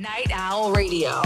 Night Owl Radio.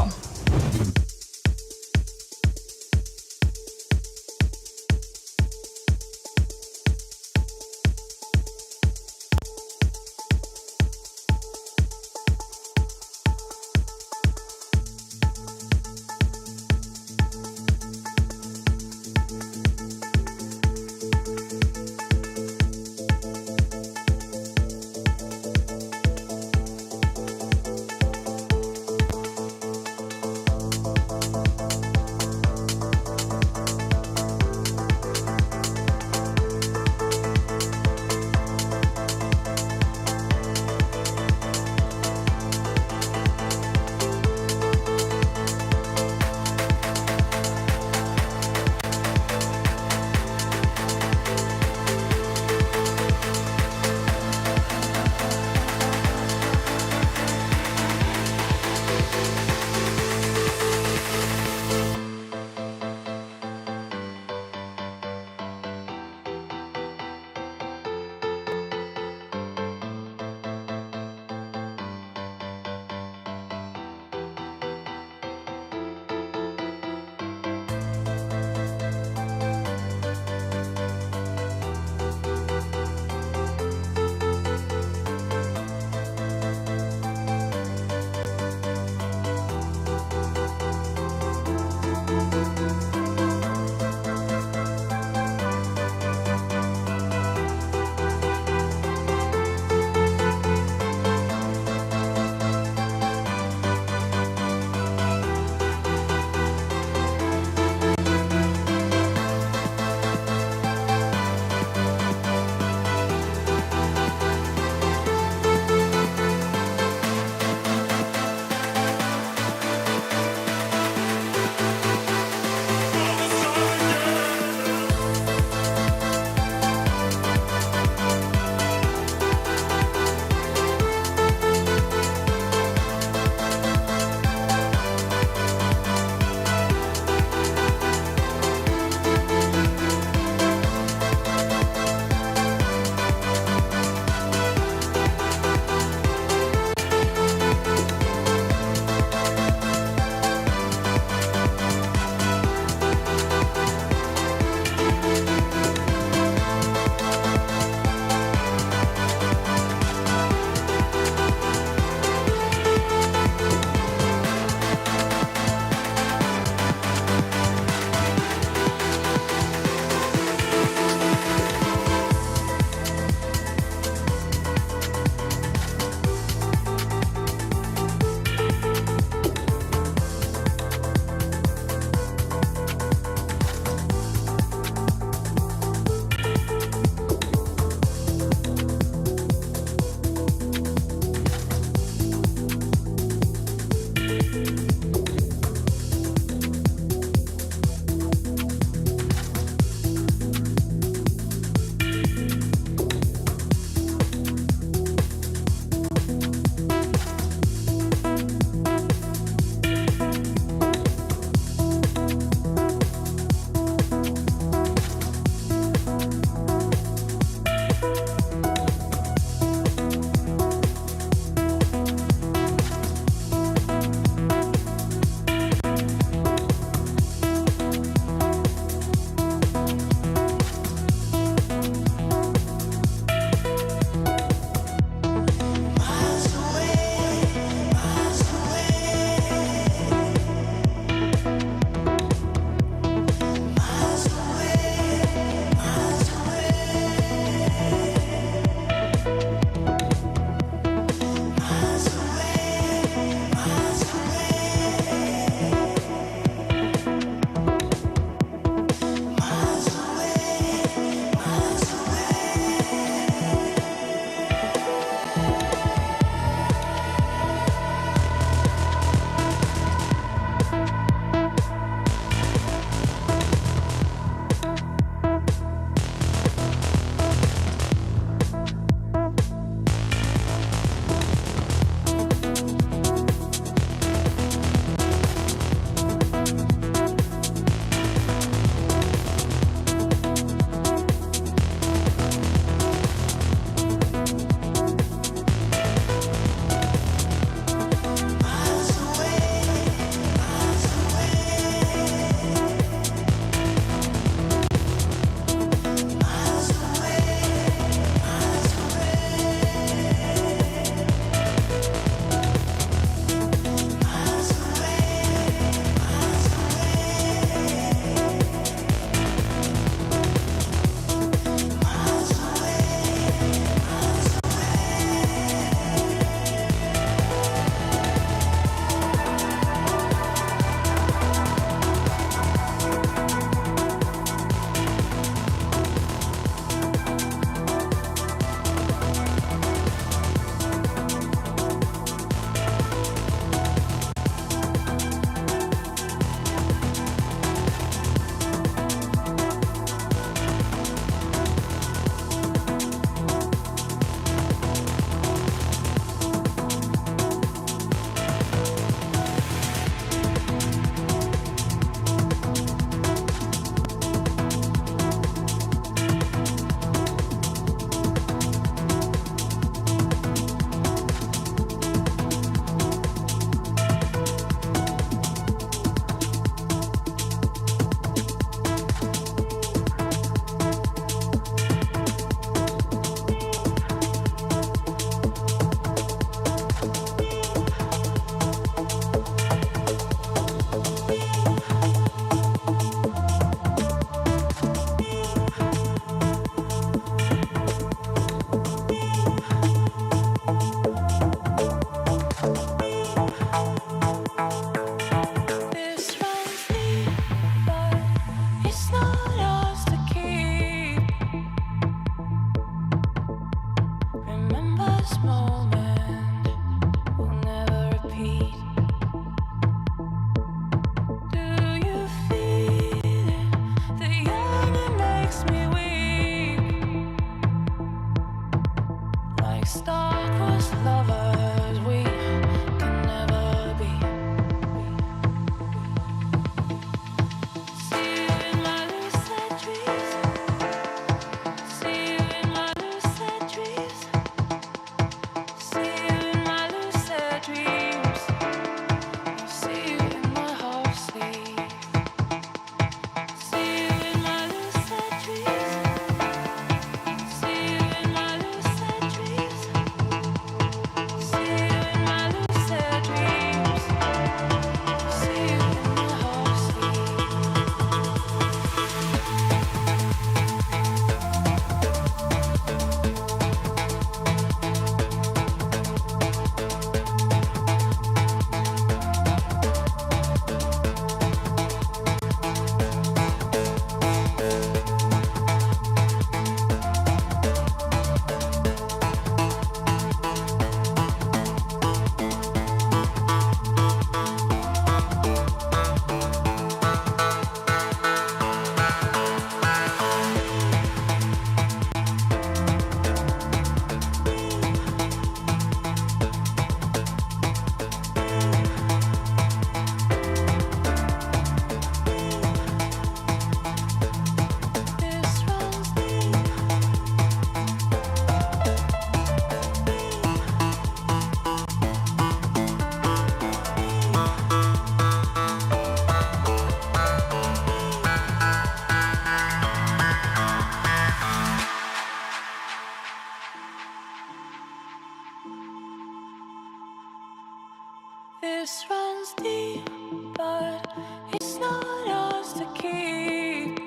This runs deep, but it's not ours to keep.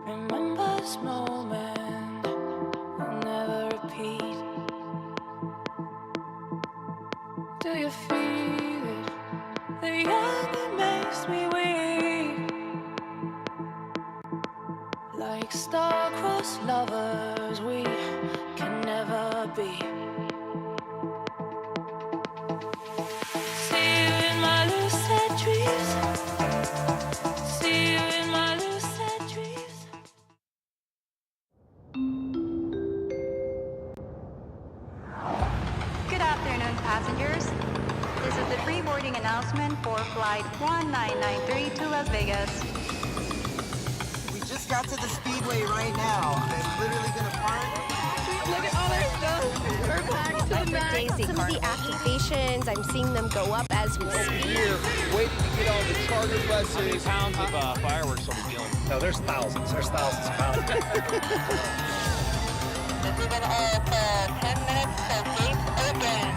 Remember this moment, will never repeat. Do you feel it? The yearning makes me weak. Like star-crossed lovers, we can never be. Announcement for flight 1993 to Las Vegas. We just got to the speedway right now. I'm literally gonna park. Look at all our stuff. We're packed to the max. Some of the activations, I'm seeing them go up as we speak. Here, waiting to get on the charter buses. How many pounds of fireworks are we dealing with? No, there's thousands. There's thousands of pounds. This is all 10 minutes till gates open.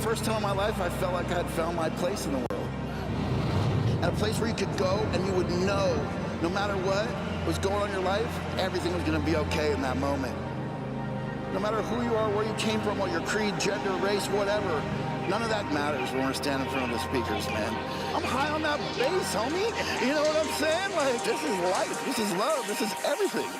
First time in my life, I felt like I had found my place in the world. And a place where you could go and you would know, no matter what was going on in your life, everything was going to be okay in that moment. No matter who you are, where you came from, what your creed, gender, race, whatever, none of that matters when we're standing in front of the speakers, man. I'm high on that bass, homie. You know what I'm saying? Like, this is life, this is love, this is everything.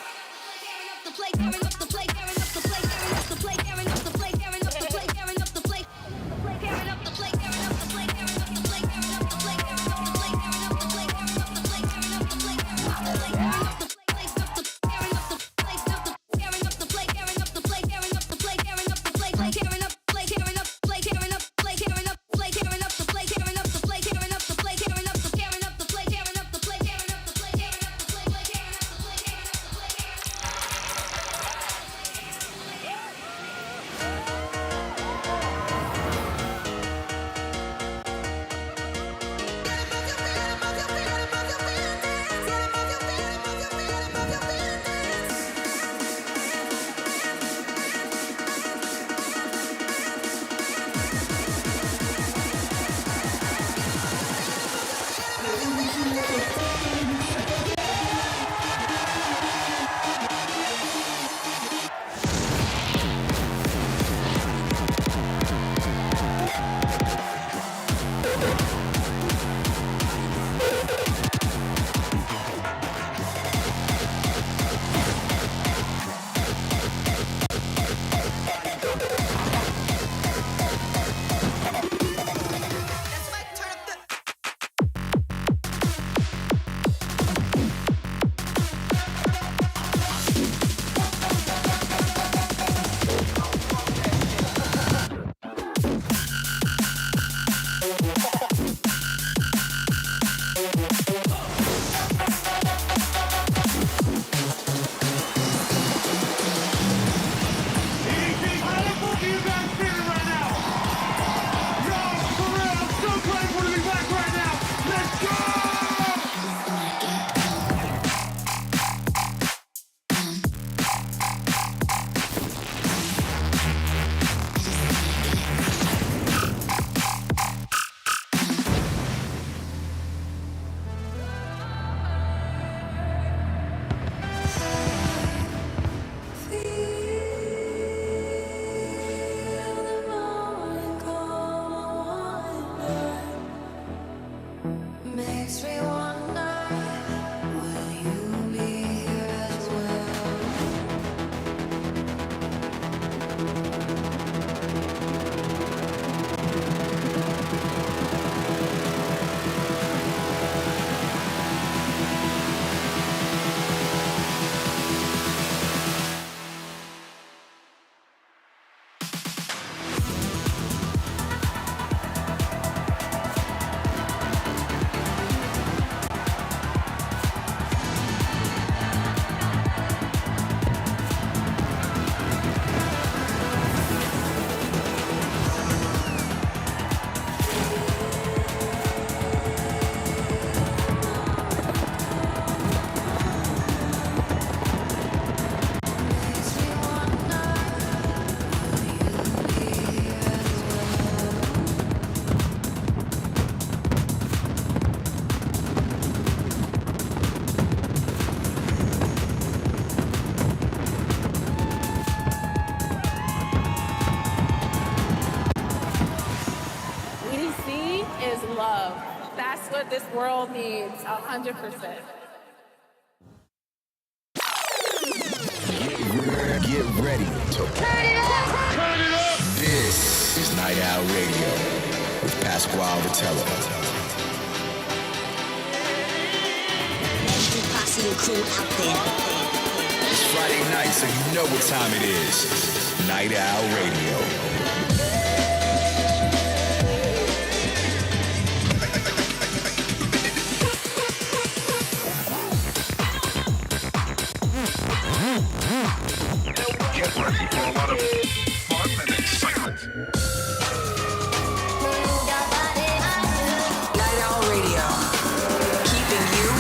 That's what this world needs, 100%. Get ready to turn it up! Turn it up! This is Night Owl Radio with Pasquale Rotella. Every posse and crew out there. It's Friday night, so you know what time it is. Night Owl Radio. Get ready for a lot of fun and excitement. Night Owl Radio, keeping you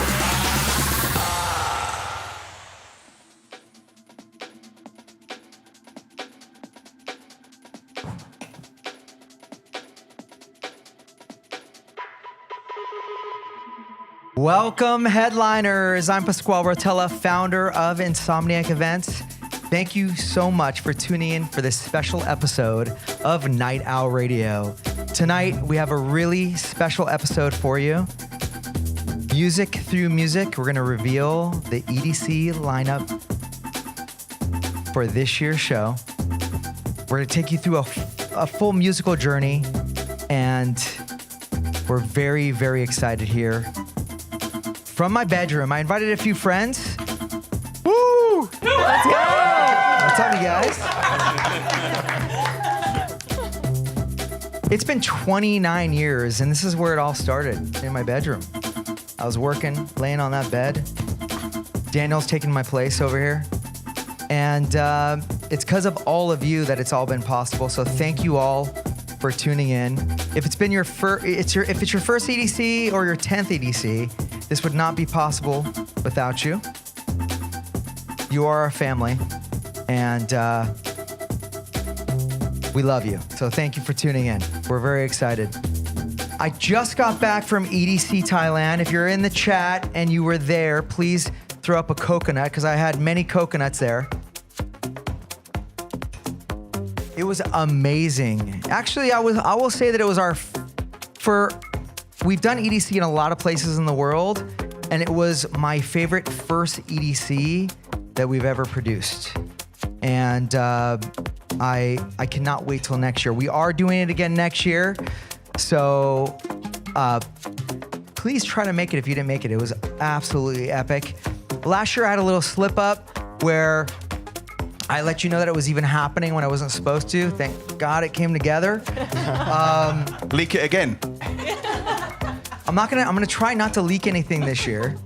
Welcome, headliners. I'm Pasquale Rotella, founder of Insomniac Events. Thank you so much for tuning in for this special episode of Night Owl Radio. Tonight, we have a really special episode for you. Music through music, we're going to reveal the EDC lineup for this year's show. We're going to take you through a full musical journey, and we're very, very excited here. From my bedroom, I invited a few friends. Woo! Let's go! What's up, you guys? It's been 29 years, and this is where it all started, in my bedroom. I was working, laying on that bed. Daniel's taking my place over here. And it's because of all of you that it's all been possible, so thank you all for tuning in. If it's been your first EDC or your 10th EDC, this would not be possible without you. You are our family, and we love you. So thank you for tuning in. We're very excited. I just got back from EDC Thailand. If you're in the chat and you were there, please throw up a coconut, because I had many coconuts there. It was amazing. Actually, I will say that it was we've done EDC in a lot of places in the world, and it was my favorite first EDC that we've ever produced. And I cannot wait till next year. We are doing it again next year. So please try to make it if you didn't make it. It was absolutely epic. Last year I had a little slip up where I let you know that it was even happening when I wasn't supposed to. Thank God it came together. Leak it again. I'm gonna try not to leak anything this year.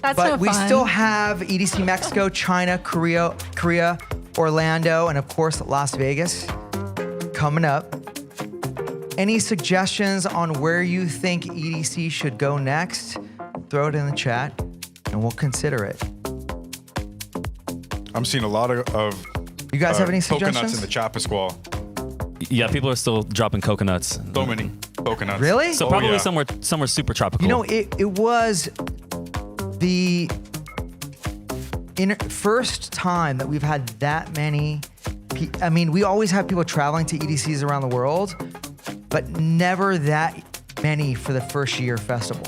That's but no we fun. still have EDC Mexico, China, Korea, Orlando, and of course Las Vegas coming up. Any suggestions on where you think EDC should go next? Throw it in the chat and we'll consider it. I'm seeing a lot of You guys have any coconuts suggestions? in the chat, Pasquale. Yeah, people are still dropping coconuts. So many coconuts. Really? So probably somewhere super tropical. You know, it was the first time that we've had that many. I mean, we always have people traveling to EDCs around the world, but never that many for the first year festival.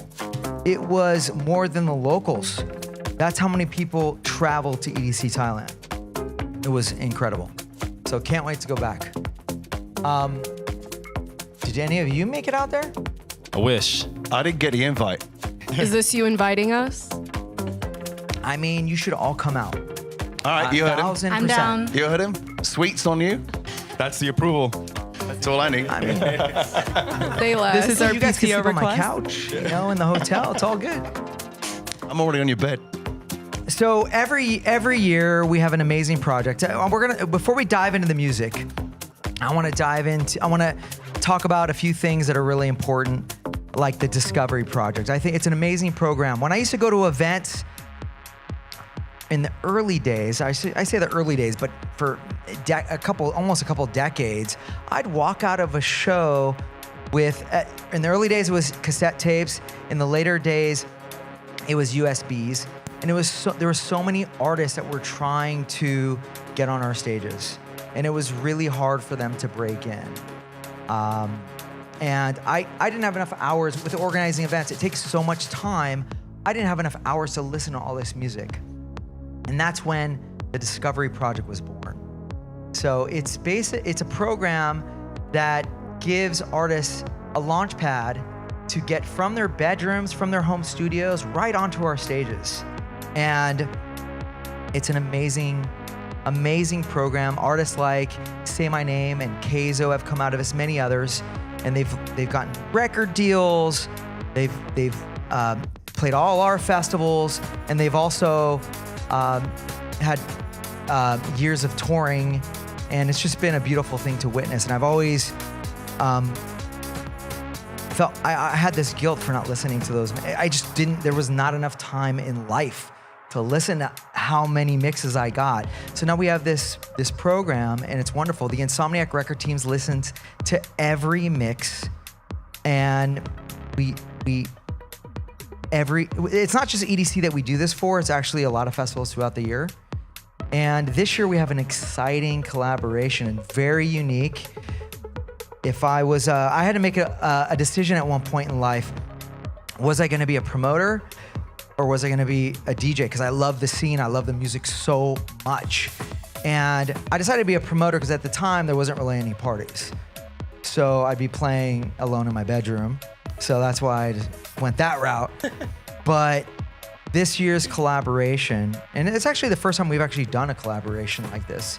It was more than the locals. That's how many people traveled to EDC Thailand. It was incredible. So can't wait to go back. Did any of you make it out there? I wish. I didn't get the invite. Is this you inviting us? I mean, you should all come out. All right, you heard him. 1,000%. I'm down. You heard him? Sweets on you. That's the approval. That's all I need. I mean, Say less. This is our you guys can PTO sleep on my request. couch, you know, in the hotel. It's all good. I'm already on your bed. So every year we have an amazing project. Before we dive into the music, I want to talk about a few things that are really important, like the Discovery Project. I think it's an amazing program. When I used to go to events in the early days, I say the early days, but for almost a couple decades, I'd walk out of a show with, in the early days it was cassette tapes. In the later days, it was USBs. And there were so many artists that were trying to get on our stages. And it was really hard for them to break in. And I didn't have enough hours with organizing events. It takes so much time. I didn't have enough hours to listen to all this music. And that's when the Discovery Project was born. So it's a program that gives artists a launch pad to get from their bedrooms, from their home studios, right onto our stages. And it's an amazing program. Artists like Say My Name and Keizo have come out of this, many others, and they've gotten record deals. They've played all our festivals, and they've also had years of touring, and it's just been a beautiful thing to witness. And I've always felt I had this guilt for not listening to those. I just didn't. There was not enough time in life to listen to how many mixes I got. So now we have this program, and it's wonderful. The Insomniac record teams listened to every mix, and it's not just EDC that we do this for, it's actually a lot of festivals throughout the year. And this year we have an exciting collaboration and very unique. If I had to make a decision at one point in life, was I gonna be a promoter or was I gonna be a DJ? Because I love the scene, I love the music so much. And I decided to be a promoter because at the time there wasn't really any parties. So I'd be playing alone in my bedroom. So that's why I just went that route. But this year's collaboration, and it's actually the first time we've actually done a collaboration like this.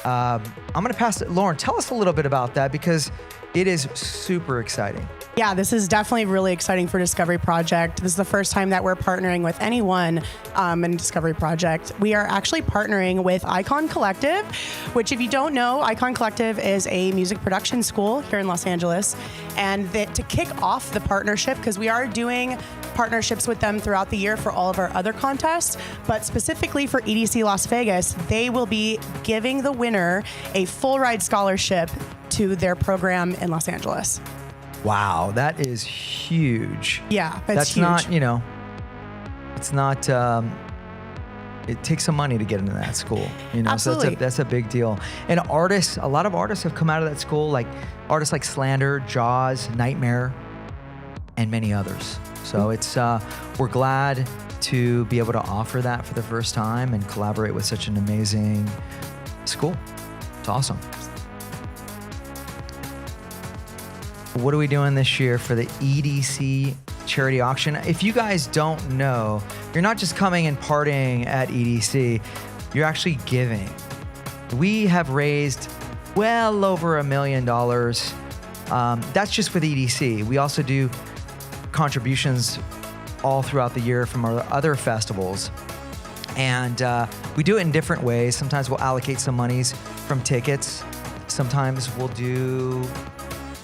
I'm gonna pass it, Lauren, tell us a little bit about that because it is super exciting. Yeah, this is definitely really exciting for Discovery Project. This is the first time that we're partnering with anyone in Discovery Project. We are actually partnering with Icon Collective, which if you don't know, Icon Collective is a music production school here in Los Angeles. And to kick off the partnership, because we are doing partnerships with them throughout the year for all of our other contests, but specifically for EDC Las Vegas, they will be giving the winner a full ride scholarship to their program in Los Angeles. Wow, that is huge. Yeah, that's huge. Not, it's not, it takes some money to get into that school, Absolutely. So that's a big deal. And a lot of artists have come out of that school, like artists like Slander, Jaws, Nightmare, and many others. So we're glad to be able to offer that for the first time and collaborate with such an amazing school. It's awesome. What are we doing this year for the EDC charity auction? If you guys don't know, you're not just coming and partying at EDC, you're actually giving. We have raised well over $1 million. That's just with EDC. We also do contributions all throughout the year from our other festivals. And we do it in different ways. Sometimes we'll allocate some monies from tickets. Sometimes we'll do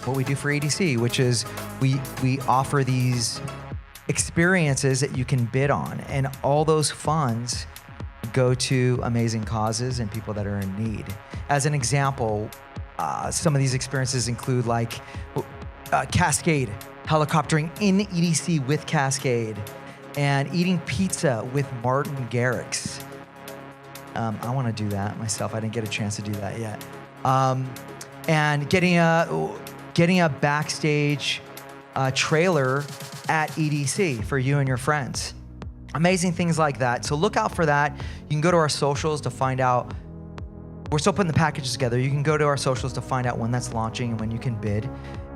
what we do for EDC, which is we offer these experiences that you can bid on, and all those funds go to amazing causes and people that are in need. As an example, some of these experiences include like Cascade, helicoptering in EDC with Cascade, and eating pizza with Martin Garrix. I want to do that myself. I didn't get a chance to do that yet. And getting a backstage trailer at EDC for you and your friends. Amazing things like that. So look out for that. You can go to our socials to find out. We're still putting the packages together. You can go to our socials to find out when that's launching and when you can bid.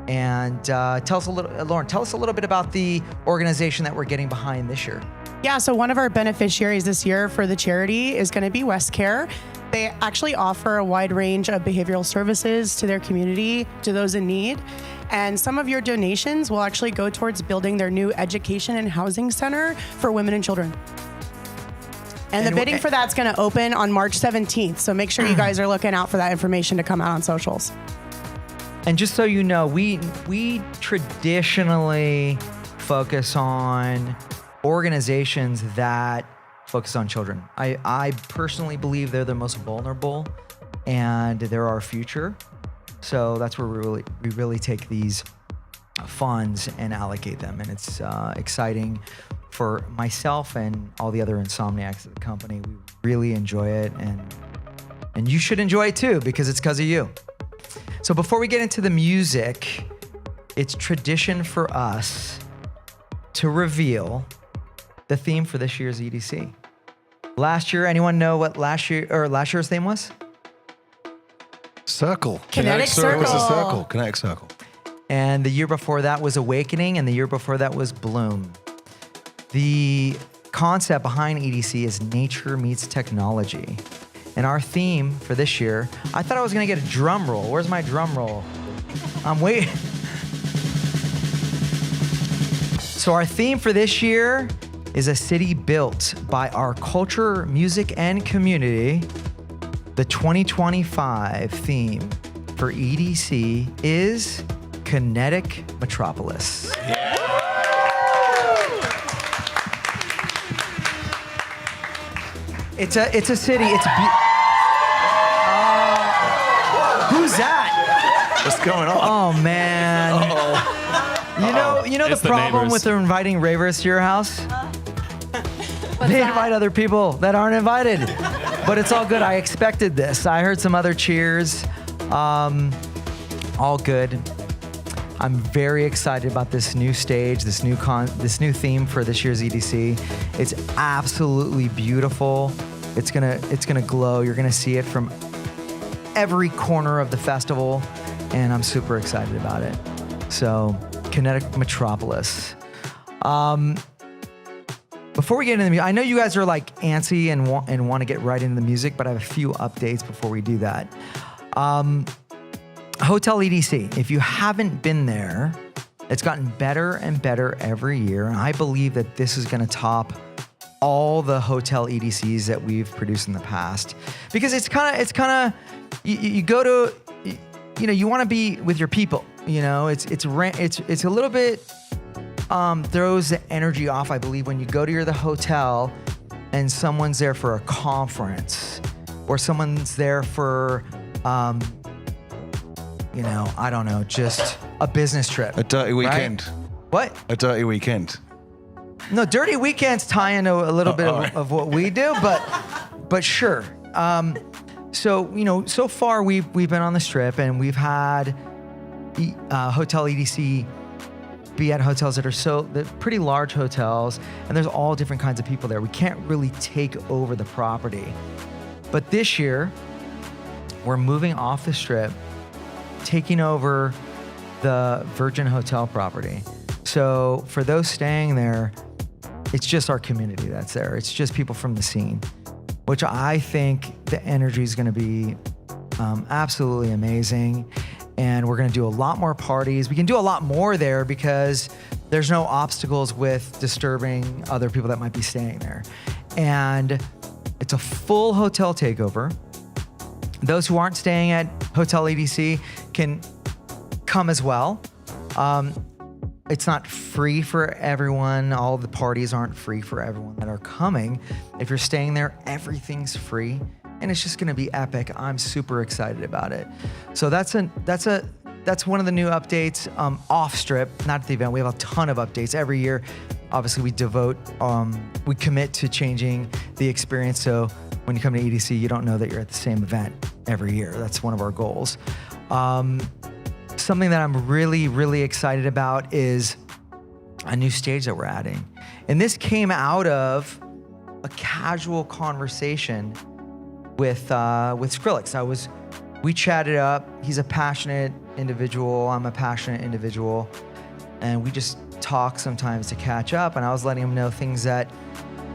And tell us a little, Lauren, tell us a little bit about the organization that we're getting behind this year. Yeah, so one of our beneficiaries this year for the charity is going to be WestCare. They actually offer a wide range of behavioral services to their community, to those in need. And some of your donations will actually go towards building their new education and housing center for women and children. And the bidding for that's going to open on March 17th. So make sure you guys are looking out for that information to come out on socials. And just so you know, we traditionally focus on organizations that focus on children. I personally believe they're the most vulnerable and they're our future. So that's where we really take these funds and allocate them. And it's exciting for myself and all the other Insomniacs at the company. We really enjoy it, and you should enjoy it too, because it's because of you. So before we get into the music, it's tradition for us to reveal the theme for this year's EDC. Last year, anyone know what last year's theme was? Circle. Kinetic Circle. Was a circle. Kinetic Circle. And the year before that was Awakening, and the year before that was Bloom. The concept behind EDC is nature meets technology. And our theme for this year, I thought I was gonna get a drum roll. Where's my drum roll? I'm waiting. So our theme for this year is a city built by our culture, music, and community. The 2025 theme for EDC is Kinetic Metropolis. Yeah. It's a city. Who's that? What's going on? Oh man. Uh-oh. You know the problem with inviting ravers to your house? They invite other people that aren't invited. But it's all good. I expected this. I heard some other cheers. All good. I'm very excited about this new stage, this new theme for this year's EDC. It's absolutely beautiful. It's gonna glow. You're gonna see it from every corner of the festival, and I'm super excited about it. So, Kinetic Metropolis. Before we get into the music, I know you guys are like antsy and want to get right into the music, but I have a few updates before we do that. Hotel EDC, if you haven't been there, it's gotten better and better every year. And I believe that this is going to top all the hotel EDCs that we've produced in the past, because it's kind of, you go to, you want to be with your people, it's a little bit, throws the energy off, I believe, when you go to the hotel and someone's there for a conference or someone's there for, I don't know, just a business trip. A dirty weekend. Right? What? A dirty weekend. No, dirty weekends tie into a little bit of what we do, but sure. So, so far we've been on the Strip and we've had hotel EDC be at hotels that are they're pretty large hotels, and there's all different kinds of people there. We can't really take over the property. But this year, we're moving off the Strip, taking over the Virgin Hotel property. So for those staying there, it's just our community that's there. It's just people from the scene, which I think the energy is going to be absolutely amazing. And we're going to do a lot more parties. We can do a lot more there because there's no obstacles with disturbing other people that might be staying there. And it's a full hotel takeover. Those who aren't staying at Hotel EDC can come as well. It's not free for everyone. All the parties aren't free for everyone that are coming. If you're staying there, everything's free. And it's just gonna be epic. I'm super excited about it. So that's one of the new updates off Strip, not at the event. We have a ton of updates every year. Obviously, we commit to changing the experience. So when you come to EDC, you don't know that you're at the same event every year. That's one of our goals. Something that I'm really, really excited about is a new stage that we're adding. And this came out of a casual conversation with Skrillex. We chatted up. He's a passionate individual. I'm a passionate individual. And we just talk sometimes to catch up. And I was letting him know things that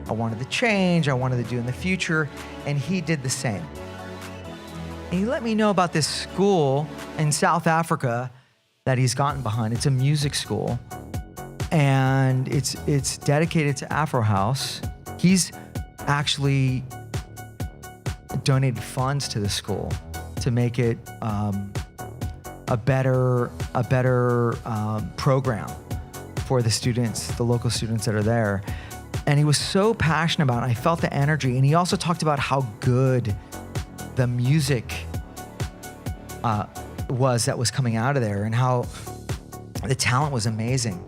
I wanted to change, I wanted to do in the future. And he did the same. And he let me know about this school in South Africa that he's gotten behind. It's a music school. And it's dedicated to Afro House. He's actually donated funds to the school to make it a better program for the students, the local students that are there. And he was so passionate about it. I felt the energy. And he also talked about how good the music was coming out of there, and how the talent was amazing.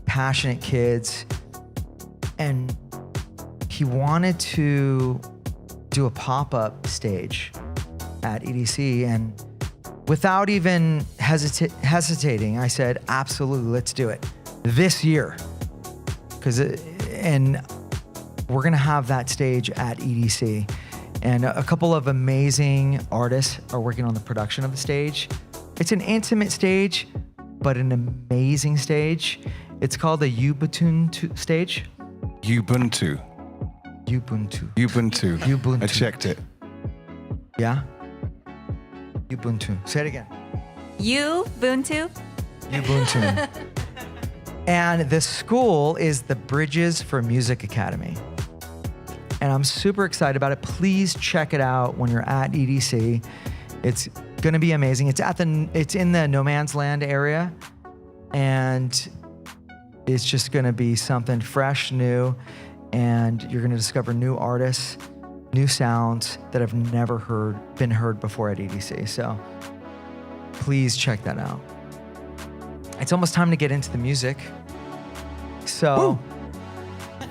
Passionate kids. And he wanted to do a pop-up stage at EDC, and without even hesitating, I said, absolutely, let's do it this year. And we're gonna have that stage at EDC. And a couple of amazing artists are working on the production of the stage. It's an intimate stage, but an amazing stage. It's called the Ubuntu stage. Ubuntu. I checked it. Yeah? Ubuntu. Say it again. Ubuntu. And the school is the Bridges for Music Academy. And I'm super excited about it. Please check it out when you're at EDC. It's gonna be amazing. It's in the No Man's Land area, and it's just gonna be something fresh, new, and you're gonna discover new artists, new sounds that have never been heard before at EDC. So please check that out. It's almost time to get into the music. So.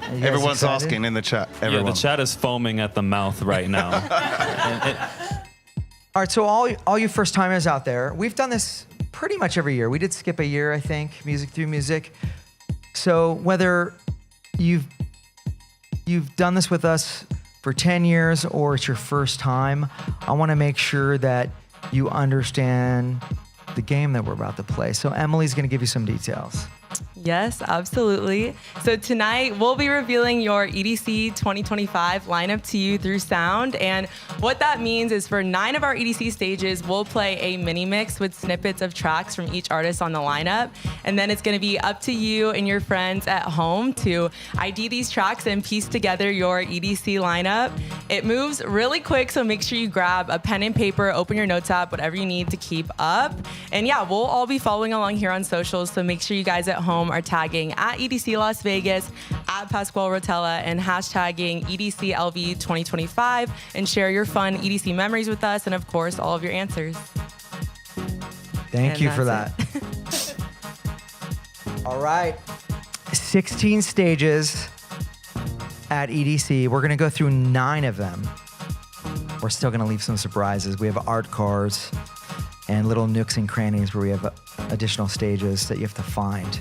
Everyone's asking in the chat. Everyone. Yeah, the chat is foaming at the mouth right now. All right, so all you first timers out there, we've done this pretty much every year. We did skip a year, I think, music through music. So whether you've done this with us for 10 years or it's your first time, I want to make sure that you understand the game that we're about to play. So Emily's going to give you some details. Yes, absolutely. So tonight we'll be revealing your EDC 2025 lineup to you through sound. And what that means is for 9 of our EDC stages, we'll play a mini mix with snippets of tracks from each artist on the lineup. And then it's going to be up to you and your friends at home to ID these tracks and piece together your EDC lineup. It moves really quick, so make sure you grab a pen and paper, open your notes app, whatever you need to keep up. And yeah, we'll all be following along here on socials, so make sure you guys at home are tagging at EDC Las Vegas, at Pasquale Rotella, and hashtagging EDCLV 2025, and share your fun EDC memories with us, and of course, all of your answers. Thank you for that. All right, 16 stages at EDC. We're gonna go through 9 of them. We're still gonna leave some surprises. We have art cards and little nooks and crannies where we have additional stages that you have to find.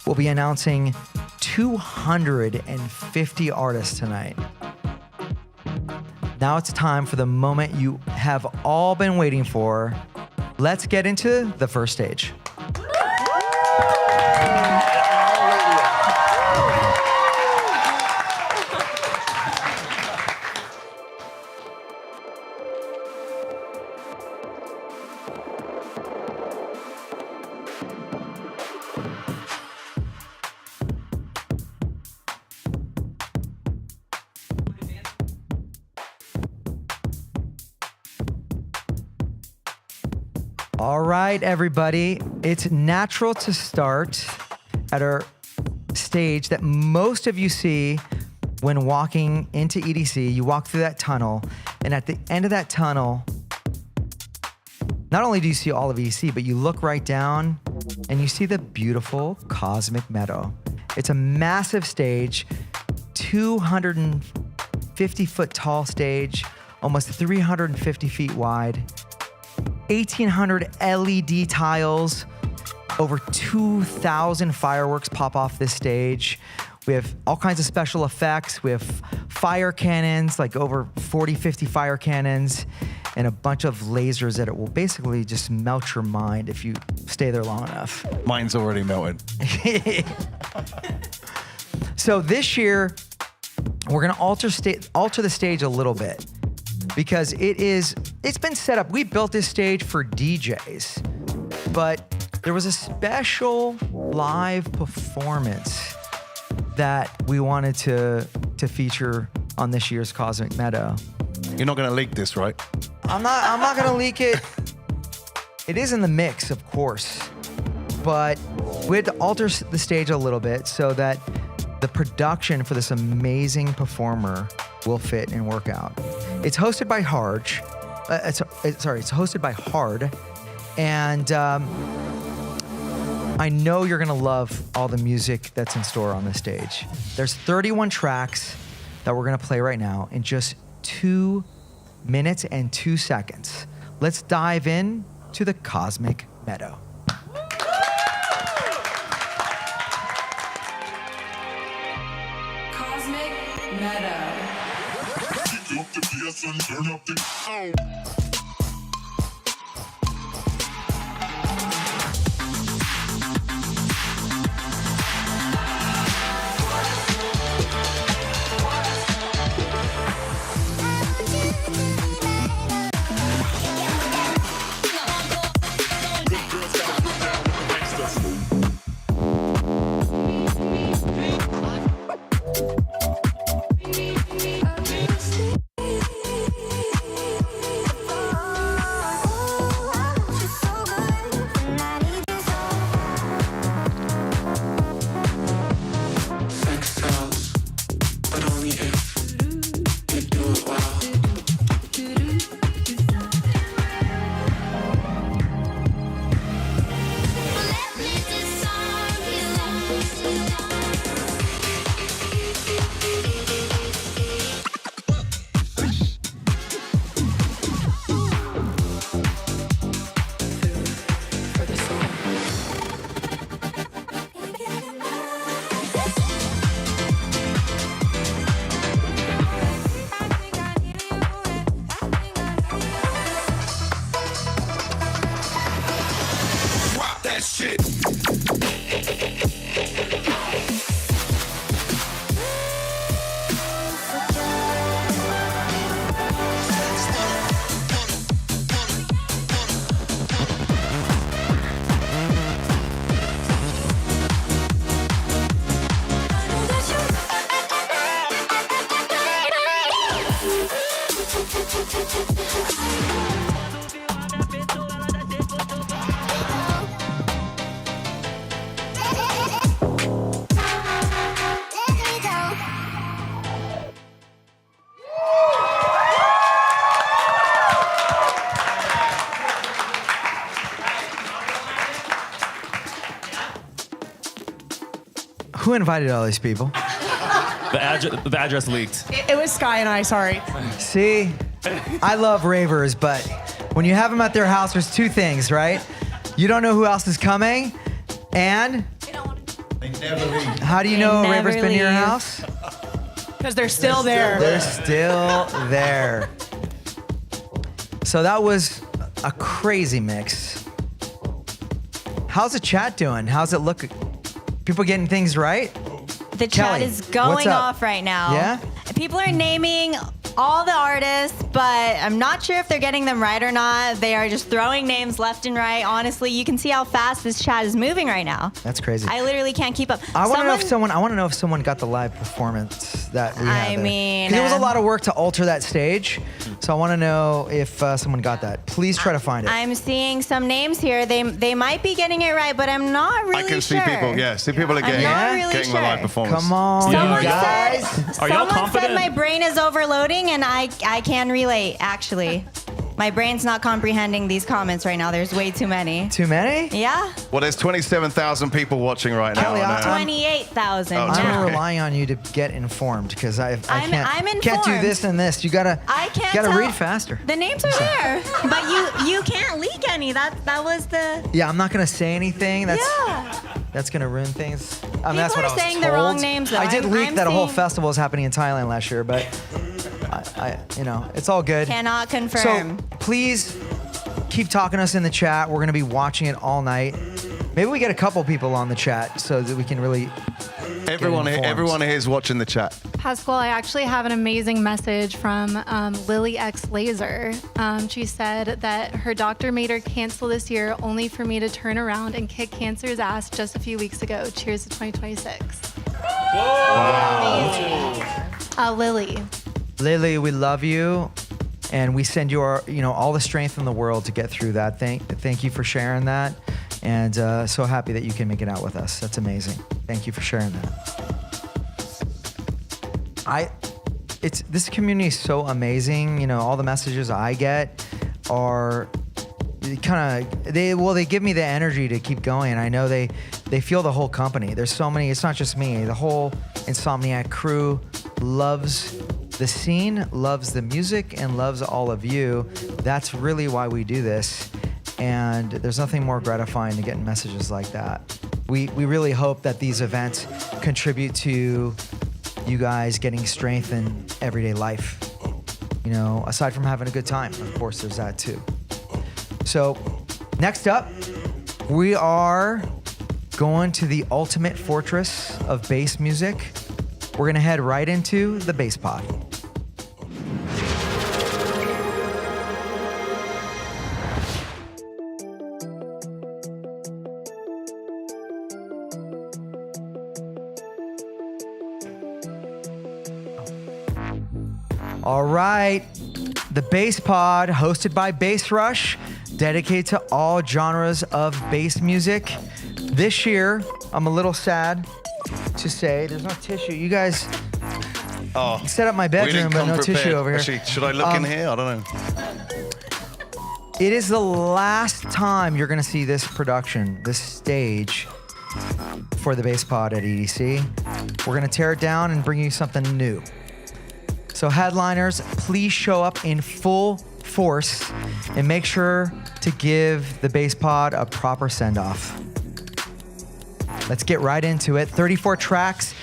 We'll be announcing 250 artists tonight. Now it's time for the moment you have all been waiting for. Let's get into the first stage. All right, everybody. It's natural to start at our stage that most of you see when walking into EDC. You walk through that tunnel, and at the end of that tunnel, not only do you see all of EDC, but you look right down and you see the beautiful cosmic Meadow. It's a massive stage, 250-foot tall stage, almost 350 feet wide. 1,800 LED tiles, over 2,000 fireworks pop off this stage. We have all kinds of special effects. We have fire cannons, like over 40, 50 fire cannons, and a bunch of lasers that it will basically just melt your mind if you stay there long enough. Mine's already melted. So this year, we're gonna alter the stage a little bit, because it's been set up. We built this stage for DJs, but there was a special live performance that we wanted to feature on this year's Cosmic Meadow. You're not gonna leak this, right? I'm not gonna leak it. It is in the mix, of course, but we had to alter the stage a little bit so that the production for this amazing performer will fit and work out. It's hosted by Harge. It's hosted by Hard, and I know you're gonna love all the music that's in store on this stage. There's 31 tracks that we're gonna play right now in just 2 minutes and 2 seconds. Let's dive in to the Cosmic Meadow. Cosmic Meadow. Turn up the Who invited all these people? The address leaked. It was Sky and I, sorry. See, I love ravers, but when you have them at their house, there's two things, right? You don't know who else is coming, and They never leave. How do you know a never raver's been to your leave. house? Because they're still there. They're still there. So that was a crazy mix. How's the chat doing? How's it look? People getting things right? The Kelly, chat is going what's up? off right now. Yeah? People are naming all the artists, but I'm not sure if they're getting them right or not. They are just throwing names left and right. Honestly, you can see how fast this chat is moving right now. That's crazy. I literally can't keep up. I want to know if someone got the live performance that we had. I mean, 'cause it was a lot of work to alter that stage. So I want to know if someone got that. Please try to find it. I'm seeing some names here. They might be getting it right, but I'm not really I can sure. see people. Yeah, see people are getting, not really getting sure. the live performance. Come on, Someone guys. Someone said my brain is overloading, and I can relate, actually. My brain's not comprehending these comments right now. There's way too many. Too many? Yeah. Well, there's 27,000 people watching right now. Kelly, on, 28,000 Oh, now. I'm relying on you to get informed because I I'm can't do informed. this and this. You gotta tell. read faster. The names are there, but you can't leak any. That was the. Yeah, I'm not gonna say anything. That's gonna ruin things. That's what are I was saying told. the wrong names, though. I did leak I'm that a whole seeing- festival was happening in Thailand last year, but it's all good. Cannot confirm. So please keep talking to us in the chat. We're gonna be watching it all night. Maybe we get a couple people on the chat so that we can really. Everyone here is watching the chat. Pasquale, I actually have an amazing message from Lily X Laser. She said that her doctor made her cancel this year only for me to turn around and kick cancer's ass just a few weeks ago. Cheers to 2026. Wow. Lily. Lily, we love you, and we send you all the strength in the world to get through that. Thank you for sharing that, and so happy that you can make it out with us. That's amazing. Thank you for sharing that. This community is so amazing. All the messages I get are they give me the energy to keep going. I know they feel the whole company. There's so many. It's not just me. The whole Insomniac crew loves the scene, loves the music, and loves all of you. That's really why we do this. And there's nothing more gratifying than getting messages like that. We really hope that these events contribute to you guys getting strength in everyday life. Aside from having a good time, of course, there's that too. So next up, we are going to the ultimate fortress of bass music. We're gonna head right into the bass pod. All right, the Bass Pod, hosted by Bass Rush, dedicated to all genres of bass music. This year, I'm a little sad to say there's no tissue. You guys set up my bedroom, but no tissue over here. Actually, should I look in here? I don't know. It is the last time you're gonna see this production, this stage for the Bass Pod at EDC. We're gonna tear it down and bring you something new. So headliners, please show up in full force and make sure to give the Bass Pod a proper send-off. Let's get right into it. 34 tracks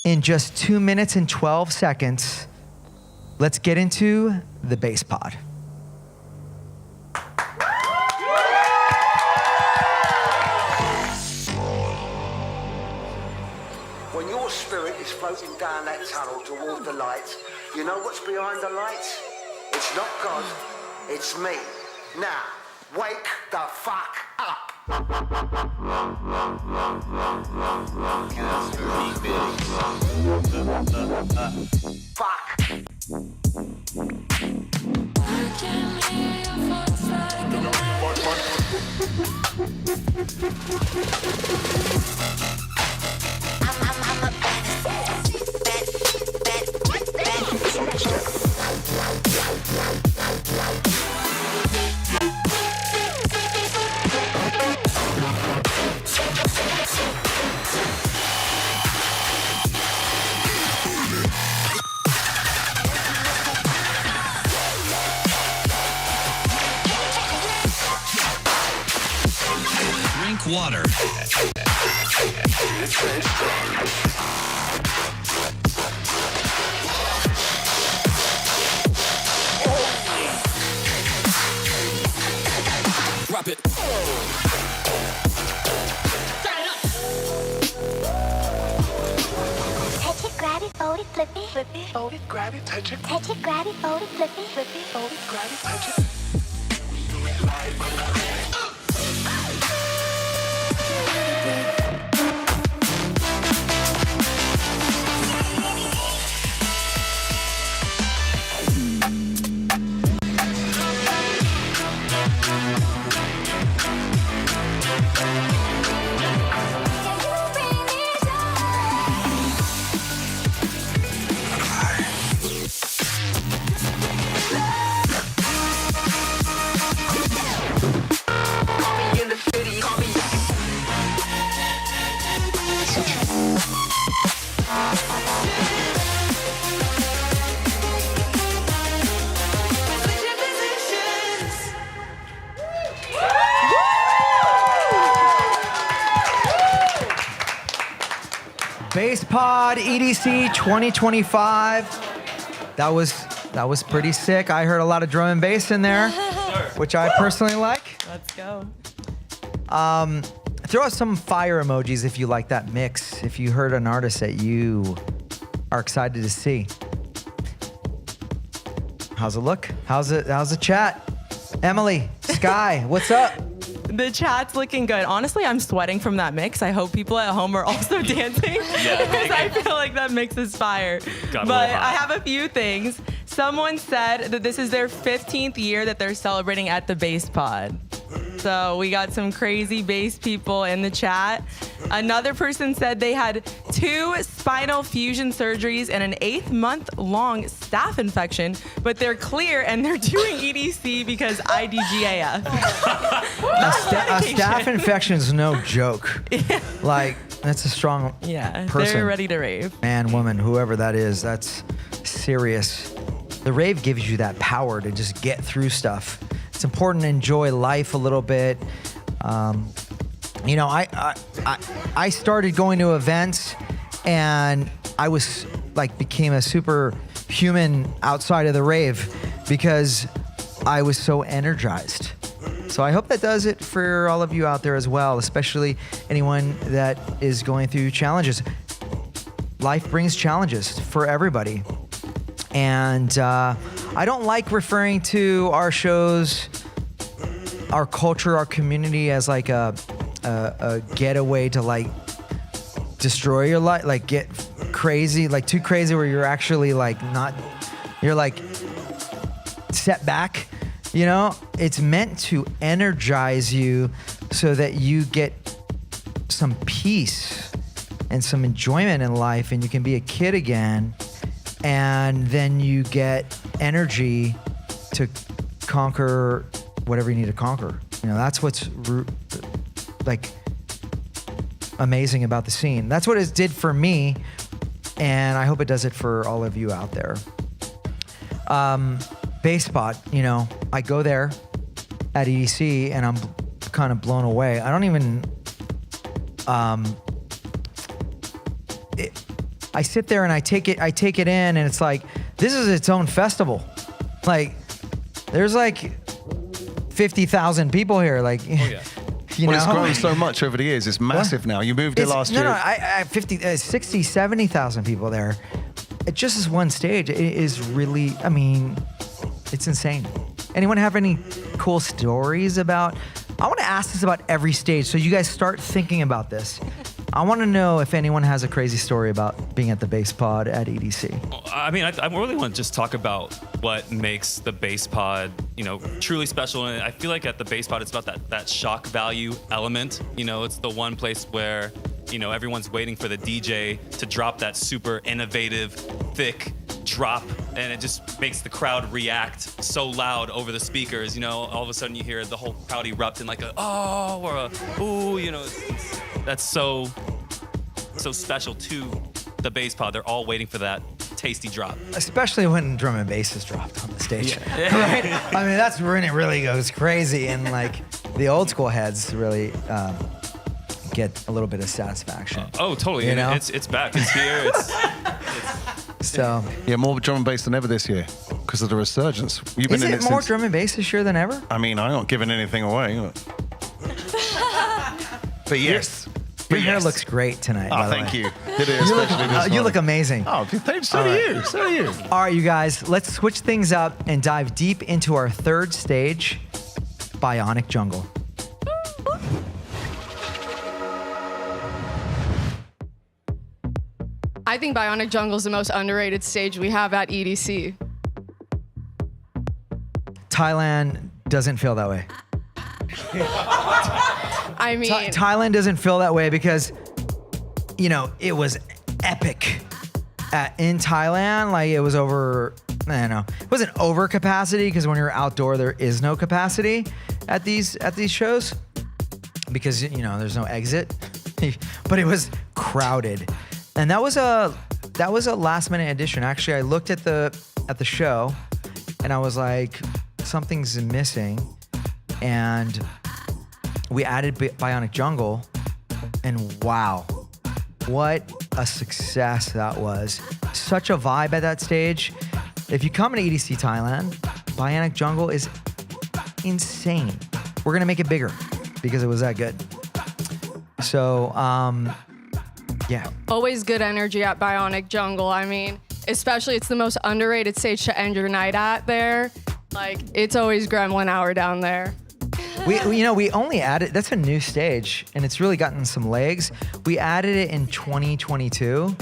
in just 2 minutes and 12 seconds. Let's get into the Bass Pod. When your spirit is floating down that tunnel toward the light, you know what's behind the lights? It's not God, it's me. Now, wake the fuck up. Drink water. drop it. Touch it, grab it, fold it, flip it, fold it, grab it, touch it, grab it, fold it, flip it, fold it, grab it, touch it. Bass Pod EDC 2025. That was pretty sick. I heard a lot of drum and bass in there, which I personally like. Let's go. Throw us some fire emojis if you like that mix. If you heard an artist that you are excited to see. How's it look? How's the chat? Emily, Sky, what's up? The chat's looking good. Honestly, I'm sweating from that mix. I hope people at home are also dancing because I feel like that mix is fire. But I have a few things. Someone said that this is their 15th year that they're celebrating at the Bass Pod. So we got some crazy bass people in the chat. Another person said they had 2 spinal fusion surgeries and an 8-month-long staph infection, but they're clear and they're doing EDC because IDGAF. A staph infection is no joke. Like, that's a strong person. They're ready to rave. Man, woman, whoever that is, that's serious. The rave gives you that power to just get through stuff. It's important to enjoy life a little bit. You know, I started going to events, and I was became a superhuman outside of the rave because I was so energized. So I hope that does it for all of you out there as well, especially anyone that is going through challenges. Life brings challenges for everybody. And I don't like referring to our shows, our culture, our community as like a getaway to destroy your life, get crazy, too crazy where you're actually you're set back. You know, it's meant to energize you so that you get some peace and some enjoyment in life and you can be a kid again. And then you get energy to conquer whatever you need to conquer. You know, that's what's amazing about the scene. That's what it did for me, and I hope it does it for all of you out there. Bass Spot, you know, I go there at EDC and I'm kind of blown away. I don't even, I sit there and I take it in, and it's like, this is its own festival. There's 50,000 people here. It's grown so much over the years. It's massive now. You moved it last year. No, I 60, 70,000 people there. It just is one stage. It is really, it's insane. Anyone have any cool stories about? I want to ask this about every stage, so you guys start thinking about this. I want to know if anyone has a crazy story about being at the Bass Pod at EDC. I really want to just talk about what makes the Bass Pod, truly special. And I feel like at the Bass Pod, it's about that shock value element. It's the one place where, everyone's waiting for the DJ to drop that super innovative, thick drop, and it just makes the crowd react so loud over the speakers. All of a sudden you hear the whole crowd erupt in like a oh or a ooh. That's so special to the Bass Pod. They're all waiting for that tasty drop. Especially when drum and bass is dropped on the stage, right? That's when it really goes crazy, and the old school heads really get a little bit of satisfaction. Oh, totally. It's back. It's here. It's so yeah, more drum and bass than ever this year. because of the resurgence. You've Is been in it it more since, drum and bass this year than ever? I mean, I'm not giving anything away. But yes. Your hair looks great tonight. by the Thank way. you. Did it especially this You morning. look amazing. Oh, thanks. So All do right. you. So do you. All right, you guys, let's switch things up and dive deep into our third stage, Bionic Jungle. I think Bionic Jungle is the most underrated stage we have at EDC. Thailand doesn't feel that way. I mean, Thailand doesn't feel that way because, you know, it was epic in Thailand. Like it was over, I don't know, it wasn't over capacity because when you're outdoor, there is no capacity at these shows because, you know, there's no exit, but it was crowded. And that was a last minute addition. Actually, I looked at the show and I was like, something's missing. And we added Bionic Jungle, and wow, what a success that was. Such a vibe at that stage. If you come to EDC Thailand, Bionic Jungle is insane. We're gonna make it bigger because it was that good. So, yeah. always good energy at Bionic Jungle. I mean, especially it's the most underrated stage to end your night at there. Like, it's always Gremlin Hour down there. We only added, that's a new stage and it's really gotten some legs. We added it in 2022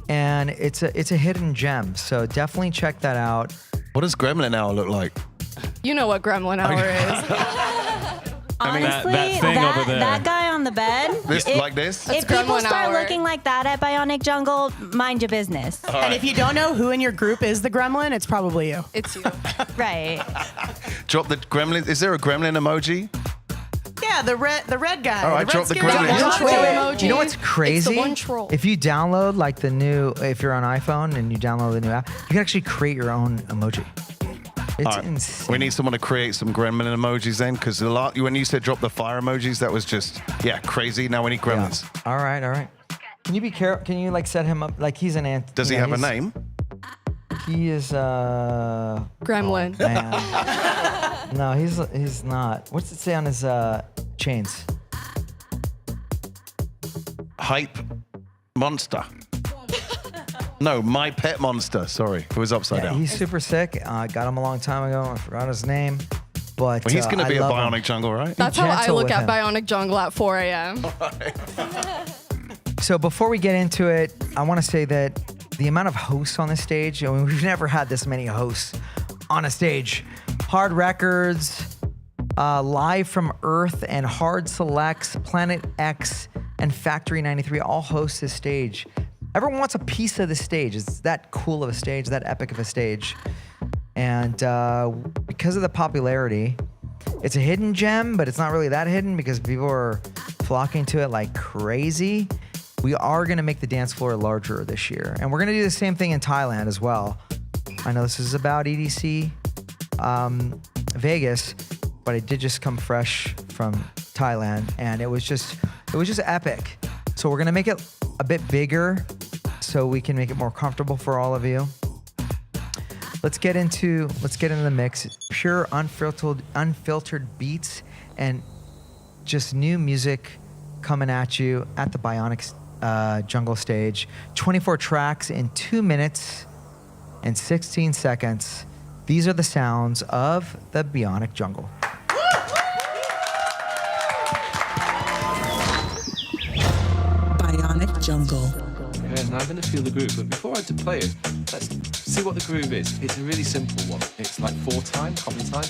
and it's a hidden gem. So definitely check that out. What does Gremlin Hour look like? You know what Gremlin Hour is. Honestly, that thing over there. that guy on the bed. Like this? If people start looking like that at Bionic Jungle, mind your business. And if you don't know who in your group is the gremlin, it's probably you. It's you. Right. Drop the gremlin. Is there a gremlin emoji? Yeah, the red guy. All right, drop the gremlin. emoji. You know what's crazy? It's the one troll. If you download like the new, if you're on iPhone and you download the new app, you can actually create your own emoji. It's All right. insane. We need someone to create some gremlin emojis then, because when you said drop the fire emojis, that was just crazy. Now we need gremlins. Yeah. All right. Can you be careful? Can you like set him up like he's an ant? Does he have a name? He is Gremlin. Oh, man. No, he's not. What's it say on his chains? Hype monster. No, my pet monster. Sorry, it was upside down. He's super sick. Got him a long time ago. I forgot his name. But Well, he's going to be a love him. Bionic Jungle, right? That's how I gentle look with at him. Bionic Jungle at 4 a.m. So before we get into it, I want to say that the amount of hosts on the stage, I mean, we've never had this many hosts on a stage. Hard Records, Live from Earth, and Hard Selects, Planet X, and Factory 93 all host this stage. Everyone wants a piece of the stage. It's that cool of a stage, that epic of a stage. And because of the popularity, it's a hidden gem, but it's not really that hidden because people are flocking to it like crazy. We are going to make the dance floor larger this year. And we're going to do the same thing in Thailand as well. I know this is about EDC Vegas, but it did just come fresh from Thailand, and it was just epic. So we're going to make it a bit bigger so we can make it more comfortable for all of you. Let's get into the mix. Pure unfiltered beats and just new music coming at you at the Bionic Jungle stage. 24 tracks in 2 minutes and 16 seconds. These are the sounds of the Bionic Jungle. Bionic Jungle. Okay, now I'm going to feel the groove, but before I play it, let's see what the groove is. It's a really simple one. It's like 4 time, copy time.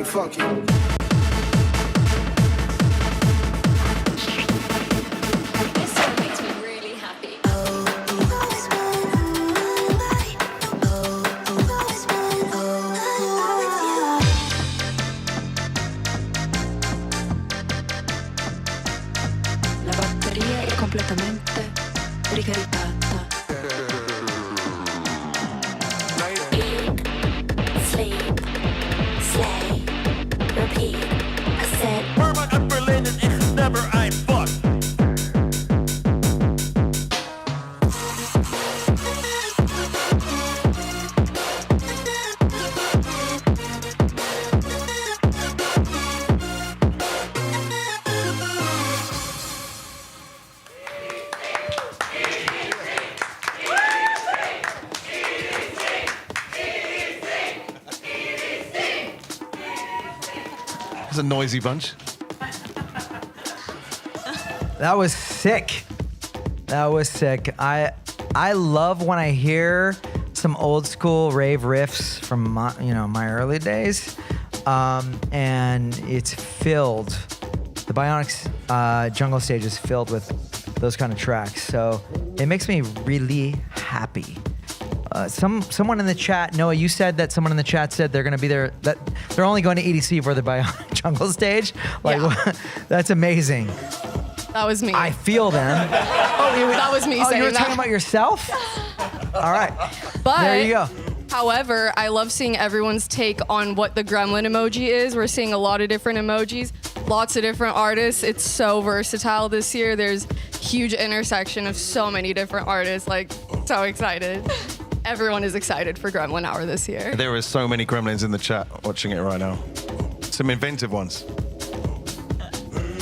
fuck you. Completamente ricaricata. Eat, sleep, slay, repeat. I said, waar mijn upper lid en echt never I fuck. A noisy bunch. That was sick. That was sick. I love when I hear some old school rave riffs from my early days, and it's filled. The Bionic Jungle stage is filled with those kind of tracks, so it makes me really happy. Someone in the chat, Noah, you said that someone in the chat said they're going to be there, that they're only going to EDC for the Bionic Jungle stage. Like, Yeah. That's amazing. That was me. I feel them. That was me saying you were that. talking about yourself? All right. But there you go. However, I love seeing everyone's take on what the gremlin emoji is. We're seeing a lot of different emojis, lots of different artists. It's so versatile this year. There's huge intersection of so many different artists. Like, so excited. Everyone is excited for Gremlin Hour this year. There are so many gremlins in the chat watching it right now. Some inventive ones.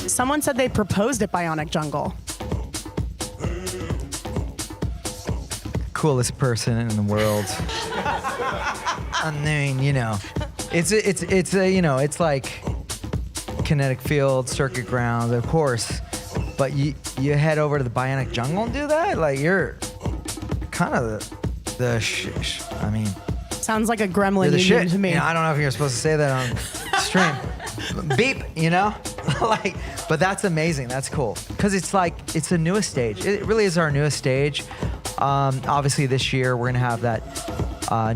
Someone said they proposed at Bionic Jungle. Coolest person in the world. I mean, it's like Kinetic Field, Circuit Grounds, of course. But you head over to the Bionic Jungle and do that? Like, you're kind of I mean, sounds like a gremlin you're the union shit to me. I don't know if you're supposed to say that on stream. Beep, like, but that's amazing. That's cool because it's the newest stage. It really is our newest stage. Obviously, this year we're gonna have that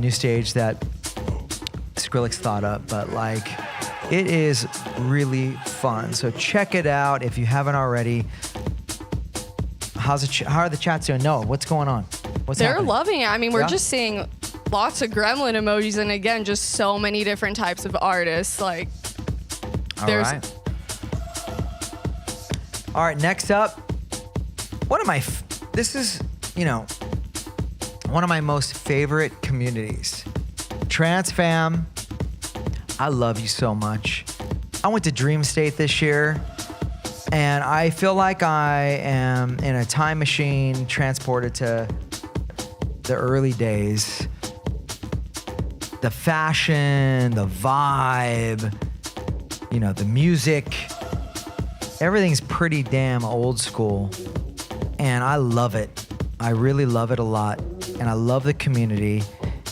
new stage that Skrillex thought up, but like, it is really fun. So check it out if you haven't already. How are the chats doing? Noah, what's going on? They're happening? loving it. I mean, we're just seeing lots of gremlin emojis, and again, just so many different types of artists. Like, there's. All right, next up, this is, one of my most favorite communities. Trans fam, I love you so much. I went to Dream State this year, and I feel like I am in a time machine transported to the early days. The fashion, the vibe, the music, everything's pretty damn old school. And I love it. I really love it a lot. And I love the community.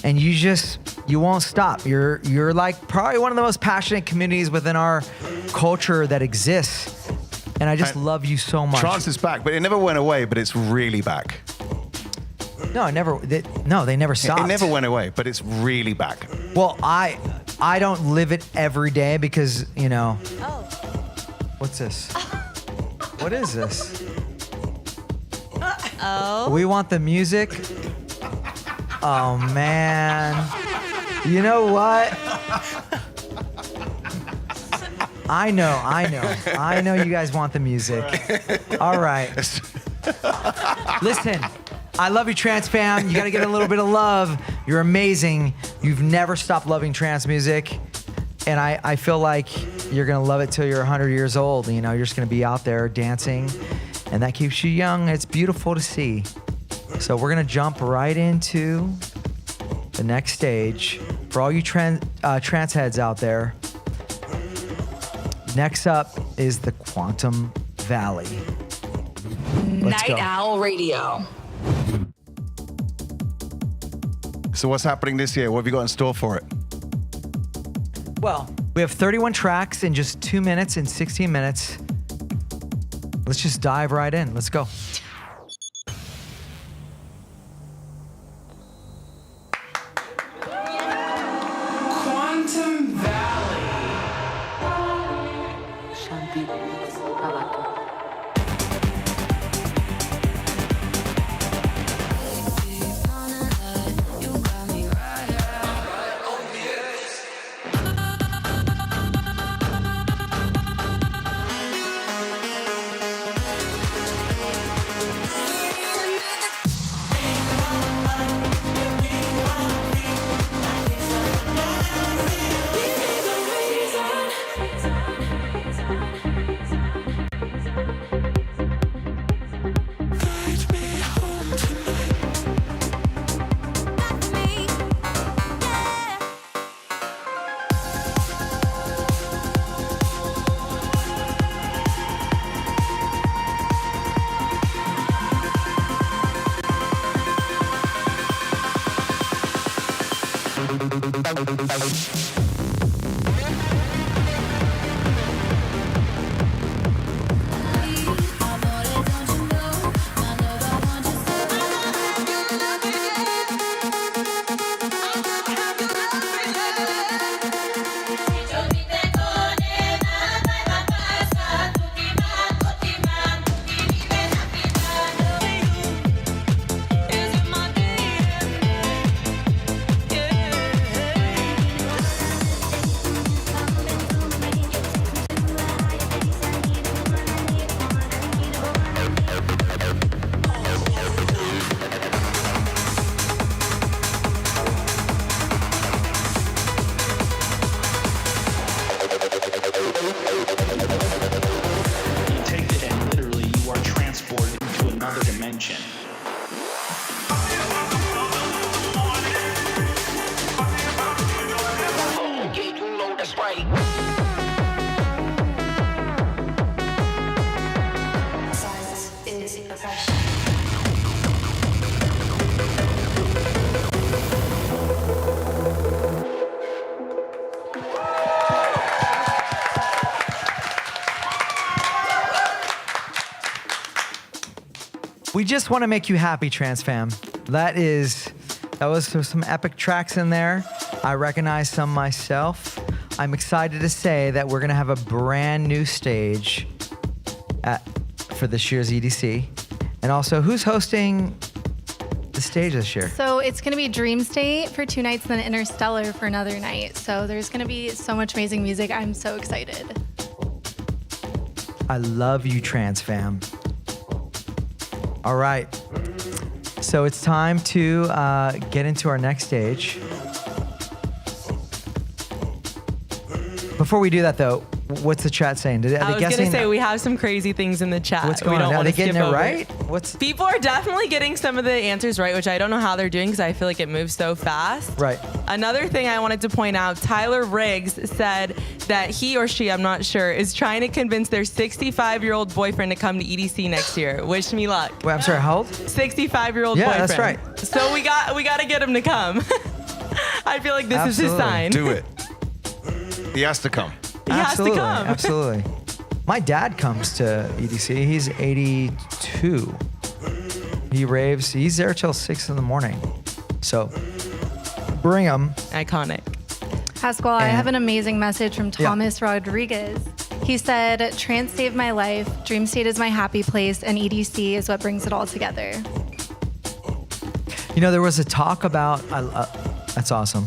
And you won't stop. You're like probably one of the most passionate communities within our culture that exists. And I just love you so much. Trance is back, but it never went away, but it's really back. No, they never stopped. It never went away, but it's really back. Well, I don't live it every day because, What's this? What is this? Oh. We want the music. Oh, man. You know what? I know you guys want the music. All right. Listen, I love you, trance fam. You gotta get a little bit of love. You're amazing. You've never stopped loving trance music. And I feel like you're gonna love it till you're 100 years old. You're just gonna be out there dancing, and that keeps you young. It's beautiful to see. So we're gonna jump right into the next stage. For all you trance heads out there, next up is the Quantum Valley. Let's Night go. Owl Radio. So what's happening this year? What have you got in store for it? Well, We have 31 tracks in just 2 minutes and 16 minutes. Let's just dive right in. Let's go. Quantum Valley. We just want to make you happy, Trans Fam. That was some epic tracks in there. I recognize some myself. I'm excited to say that we're going to have a brand new stage for this year's EDC. And also, who's hosting the stage this year? So it's going to be Dream State for 2 nights, then Interstellar for another night. So there's going to be so much amazing music. I'm so excited. I love you, Trans Fam. All right. So it's time to get into our next stage. Before we do that, though, what's the chat saying? I was going to say, we have some crazy things in the chat. What's going on? Are they getting it right? People are definitely getting some of the answers right, which I don't know how they're doing because I feel like it moves so fast. Right. Another thing I wanted to point out, Tyler Riggs said that he or she, I'm not sure, is trying to convince their 65-year-old boyfriend to come to EDC next year. Wish me luck. Wait, I'm sorry, how old? 65-year-old boyfriend. Yeah, that's right. So we got to get him to come. I feel like this is his sign. Do it. He has to come. He has to come. Absolutely. My dad comes to EDC. He's 82. He raves. He's there till 6 in the morning. So bring him. Iconic. Pasquale, I have an amazing message from Thomas Rodriguez. He said, "Trance saved my life. Dream State is my happy place, and EDC is what brings it all together." You know, there was a talk about. That's awesome.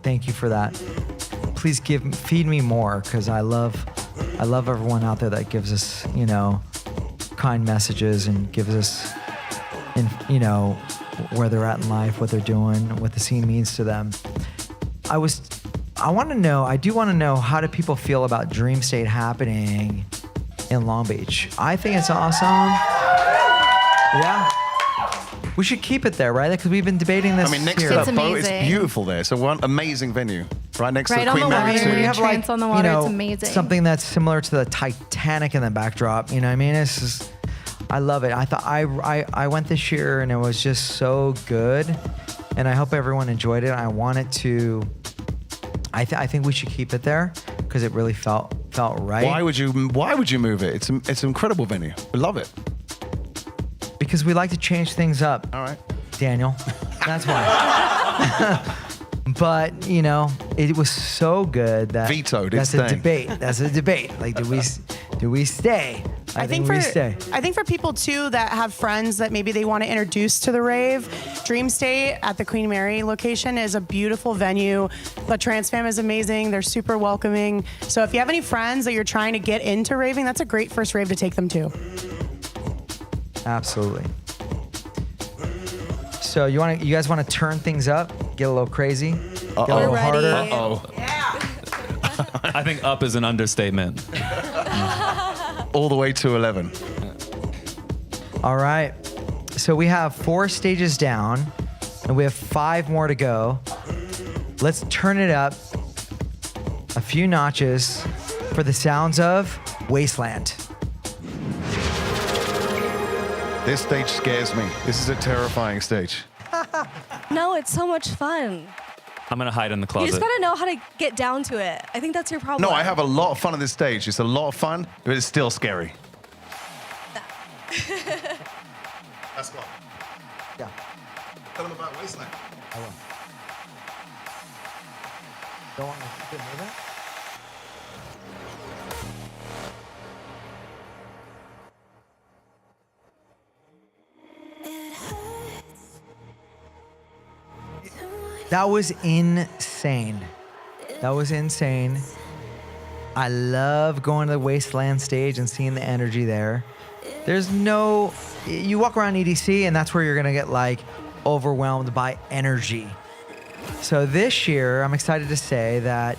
Thank you for that. Please feed me more, because I love everyone out there that gives us, kind messages and gives us, where they're at in life, what they're doing, what the scene means to them. I do want to know, how do people feel about Dream State happening in Long Beach? I think it's awesome. Yeah. We should keep it there, right? Because we've been debating this. I mean, next here. to that boat, it's beautiful there. So one amazing venue, right next to the Queen Mary. When you have on the water, it's amazing. Something that's similar to the Titanic in the backdrop. You know what I mean? It's just, I love it. I thought I went this year and it was just so good, and I hope everyone enjoyed it. I I think we should keep it there because it really felt right. Why would you move it? It's an incredible venue. We love it. Because we like to change things up. All right, Daniel. That's why. But it was so good that vetoed. That's a debate. That's a debate. Like, do we stay? I think we stay. I think for people too that have friends that maybe they want to introduce to the rave, Dream State at the Queen Mary location is a beautiful venue. The Trans Fam is amazing. They're super welcoming. So if you have any friends that you're trying to get into raving, that's a great first rave to take them to. Absolutely. So you guys want to turn things up, get a little crazy, get a little harder. I think up is an understatement. All the way to 11. All right. So we have 4 stages down, and we have 5 more to go. Let's turn it up a few notches for the sounds of Wasteland. This stage scares me. This is a terrifying stage. No, it's so much fun. I'm gonna hide in the You closet. just gotta know how to get down to it. I think that's your problem. No, I have a lot of fun on this stage. It's a lot of fun, but it's still scary. Let's go. Yeah. Tell them about Wasteland. I will. Don't want to move it? That was insane. That was insane. I love going to the Wasteland stage and seeing the energy there. You walk around EDC and that's where you're gonna get like overwhelmed by energy. So this year, I'm excited to say that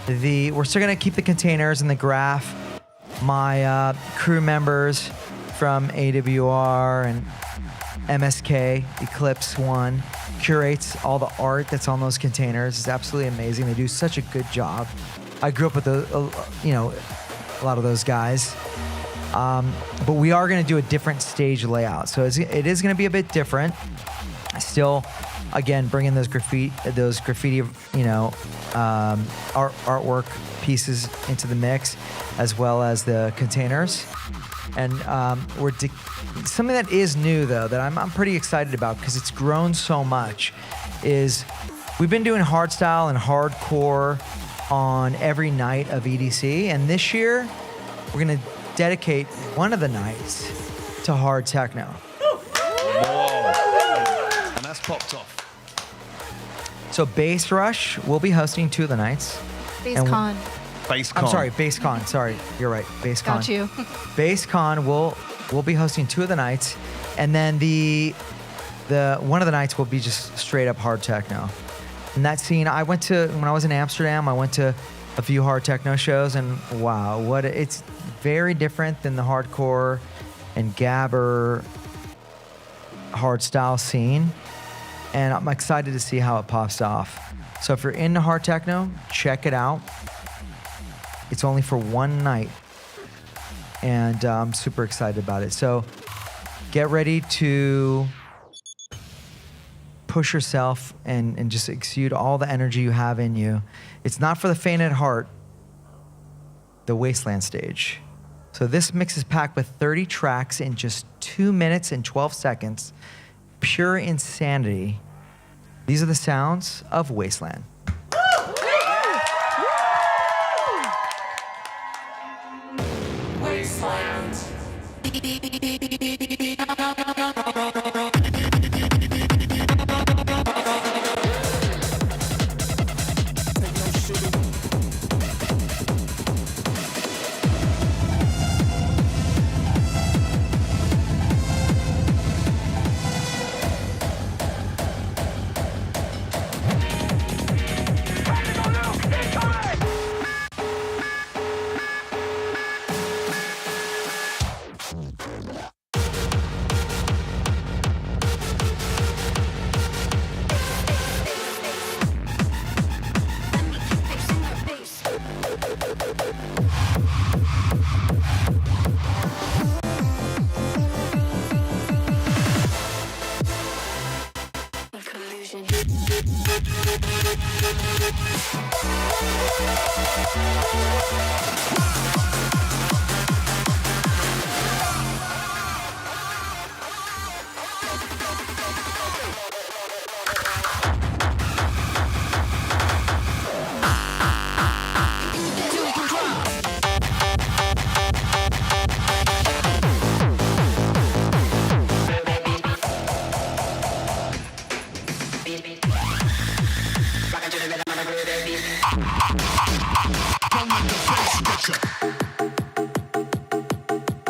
we're still gonna keep the containers and the graph. My crew members from AWR and MSK, Eclipse One, curates all the art that's on those containers. It's absolutely amazing. They do such a good job. I grew up with a lot of those guys. But we are going to do a different stage layout. So it is going to be a bit different. Still, again, bringing those graffiti, artwork pieces into the mix, as well as the containers. And something that is new though that I'm pretty excited about because it's grown so much is we've been doing hardstyle and hardcore on every night of EDC, and this year we're gonna dedicate one of the nights to hard techno. Whoa. And that's popped off. So Bass Rush will be hosting 2 of the nights. BassCon. BassCon. I'm sorry, BassCon. Sorry, you're right. BassCon. Got you. BassCon will be hosting 2 of the nights, and then the one of the nights will be just straight up hard techno. And that scene, when I was in Amsterdam, I went to a few hard techno shows, and wow, it's very different than the hardcore and gabber hard style scene. And I'm excited to see how it pops off. So if you're into hard techno, check it out. It's only for one night, and I'm super excited about it. So get ready to push yourself and just exude all the energy you have in you. It's not for the faint at heart, the Wasteland stage. So this mix is packed with 30 tracks in just 2 minutes and 12 seconds. Pure insanity. These are the sounds of Wasteland. Wasteland.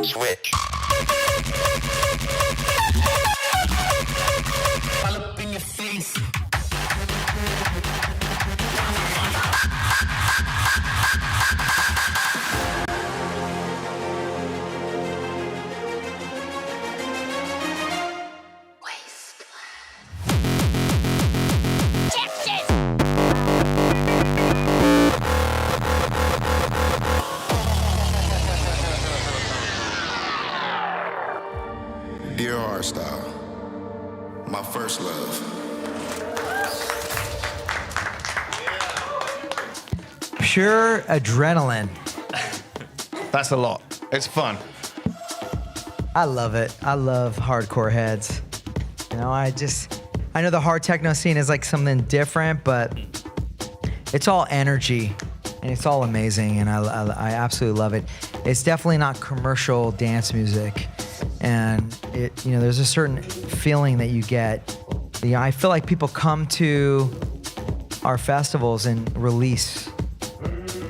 Switch. All up in your face. Dear Hardstyle, my first love. Pure adrenaline. That's a lot. It's fun. I love it. I love hardcore heads. You know, I know the hard techno scene is like something different, but it's all energy and it's all amazing, and I absolutely love it. It's definitely not commercial dance music, and there's a certain feeling that you get. I feel like people come to our festivals and release,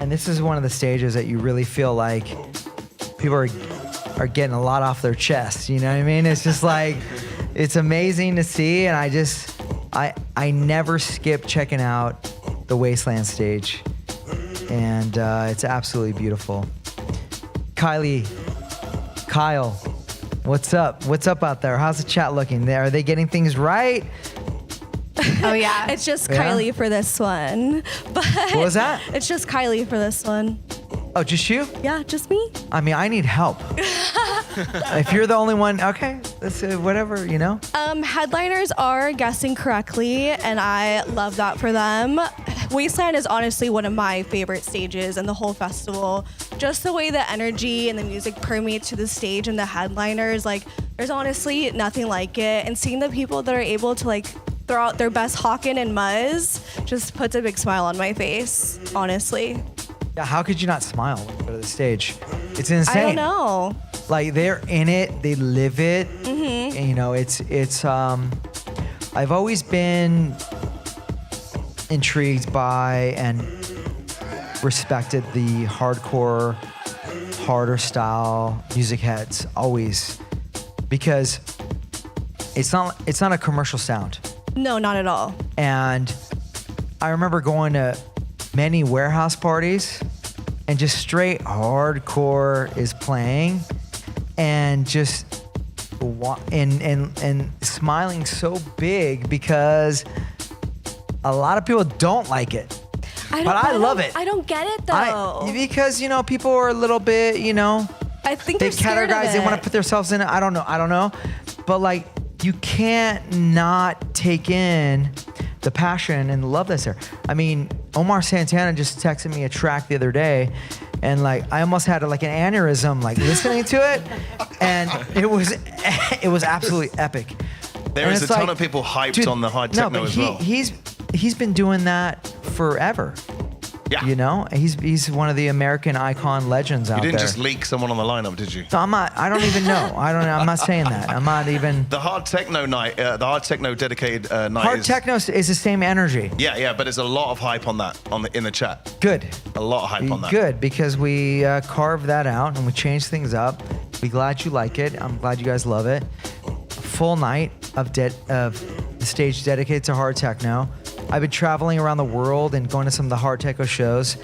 and this is one of the stages that you really feel like people are getting a lot off their chest. You know what I mean? It's just like, it's amazing to see, and I never skip checking out the Wasteland stage, and it's absolutely beautiful. Kyle, what's up? What's up out there? How's the chat looking? Are they getting things right? Oh yeah, it's just Kylie for this one. But what was that? It's just Kylie for this one. Oh, just you? Yeah, just me. I mean, I need help. If you're the only one, okay, let's whatever, you know? Headliners are guessing correctly, and I love that for them. Wasteland is honestly one of my favorite stages in the whole festival. Just the way the energy and the music permeates to the stage and the headliners, like, there's honestly nothing like it. And seeing the people that are able to like throw out their best Hawken and Muzz just puts a big smile on my face, honestly. Yeah, how could you not smile when you go to the stage? It's insane. I don't know. Like, they're in it, they live it. Mm-hmm. And, you know, it's I've always been intrigued by and respected the hardcore, harder style music heads, always, because it's not a commercial sound. No, not at all. And I remember going to many warehouse parties and just straight hardcore is playing, and just and smiling so big because a lot of people don't like it. I love it. I don't get it though. Because, you know, people are a little bit, you know, I think they they're scared of categorize, they want to put themselves in it. I don't know. But like, you can't not take in the passion and the love that's there. I mean, Omar Santana just texted me a track the other day, and like, I almost had like an aneurysm like listening to it, and it was absolutely epic. There is a ton of people hyped on the hard techno as well. He's been doing that forever. Yeah. You know, he's one of the American icon legends out there. You didn't just leak someone on the lineup, did you? So I don't even know. I'm not saying that. I'm not even. The hard techno night, the hard techno dedicated night. Hard techno is the same energy. Yeah, but there's a lot of hype on that in the chat. Good. A lot of hype on that. Good, because we carved that out and we changed things up. We're glad you like it. I'm glad you guys love it. A full night of the stage dedicated to hard techno. I've been traveling around the world and going to some of the hard techno shows,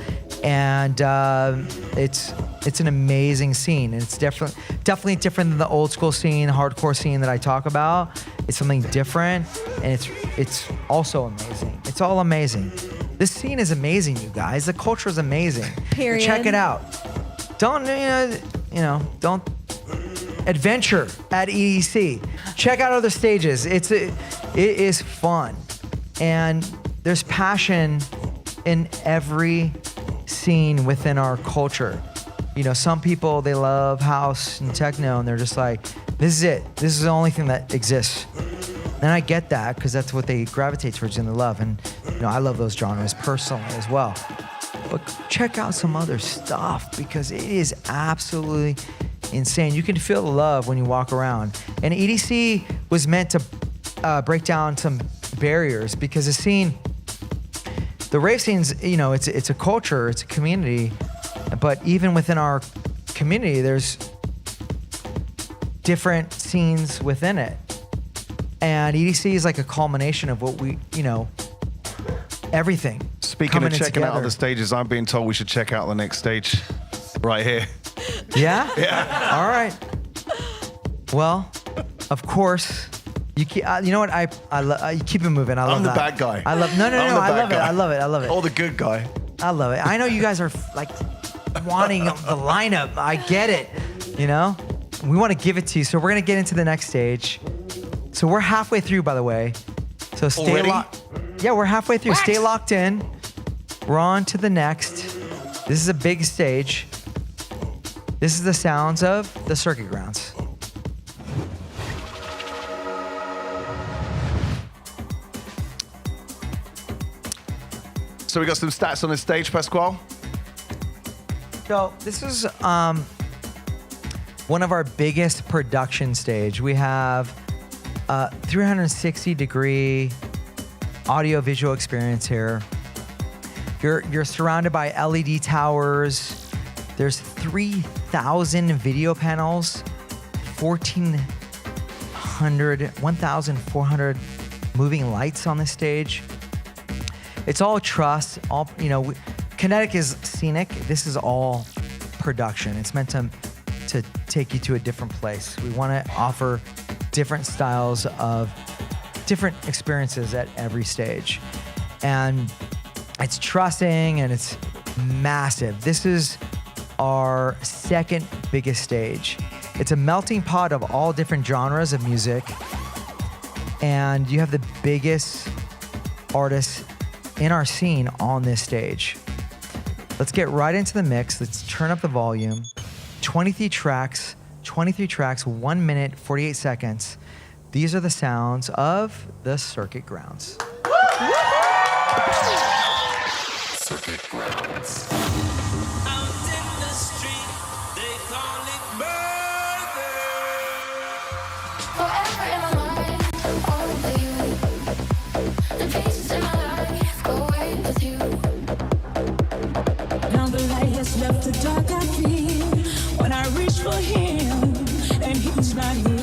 and it's an amazing scene. And it's definitely different than the old school scene, hardcore scene that I talk about. It's something different, and it's also amazing. It's all amazing. This scene is amazing, you guys. The culture is amazing. Period. Check it out. Don't adventure at EDC. Check out other stages. It is fun. And there's passion in every scene within our culture. You know, some people, they love house and techno, and they're just like, this is it. This is the only thing that exists. And I get that, because that's what they gravitate towards and they love. And, you know, I love those genres personally as well. But check out some other stuff, because it is absolutely insane. You can feel the love when you walk around. And EDC was meant to break down some barriers, because the scene, the rave scene's, you know, it's a culture, it's a community. But even within our community, there's different scenes within it. And EDC is like a culmination of what we, you know, everything. Speaking of checking out other stages, I'm being told we should check out the next stage right here. Yeah? Yeah. All right. Well, of course. You know what? You keep it moving. I love I'm the that. bad guy. I love. No. I love it. I love it. I love it. Oh, the good guy. I love it. I know you guys are like wanting the lineup. I get it. You know, we want to give it to you. So we're gonna get into the next stage. So we're halfway through, by the way. So stay locked. Yeah, we're halfway through. What? Stay locked in. We're on to the next. This is a big stage. This is the sounds of the circuit grounds. So we got some stats on this stage, Pasquale? So this is one of our biggest production stage. We have 360-degree audio-visual experience here. You're surrounded by LED towers. There's 3,000 video panels, 1,400 moving lights on this stage. It's all truss. All, you know, Kinetic is scenic. This is all production. It's meant to take you to a different place. We want to offer different styles of different experiences at every stage. And it's trussing and it's massive. This is our second biggest stage. It's a melting pot of all different genres of music. And you have the biggest artists in our scene on this stage. Let's get right into the mix. Let's turn up the volume. 23 tracks, 1 minute, 48 seconds. These are the sounds of the circuit grounds. Circuit grounds. Left the dark I feel when I reach for him and he's not here.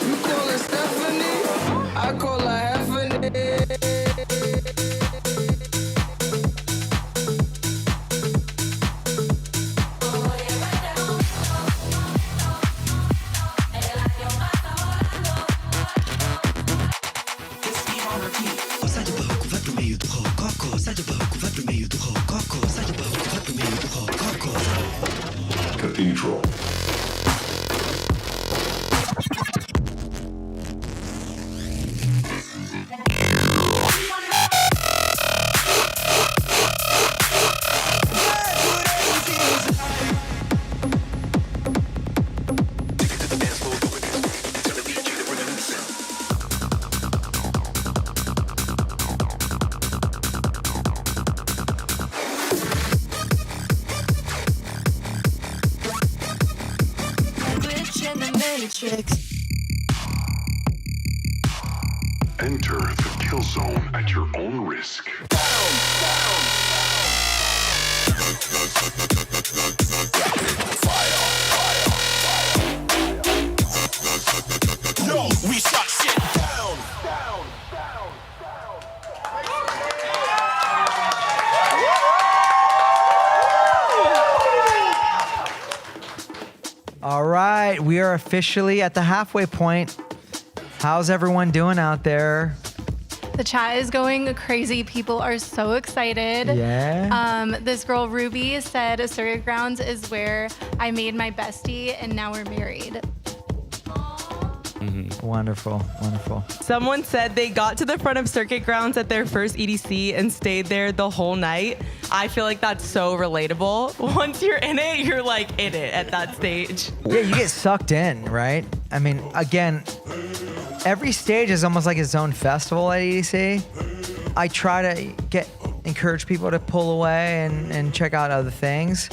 You call her Stephanie, I call her Cathedral. Enter the kill zone at your own risk. Yo, we shot shit down. All right, we are officially at the halfway point. How's everyone doing out there? The chat is going crazy. People are so excited. Yeah. This girl, Ruby, said Circuit Grounds is where I made my bestie and now we're married. Wonderful, wonderful. Someone said they got to the front of circuit grounds at their first EDC and stayed there the whole night. I feel like that's so relatable. Once you're in it, you're like in it at that stage. Yeah, you get sucked in, right? I mean, again, every stage is almost like its own festival at EDC. I try to encourage people to pull away and check out other things,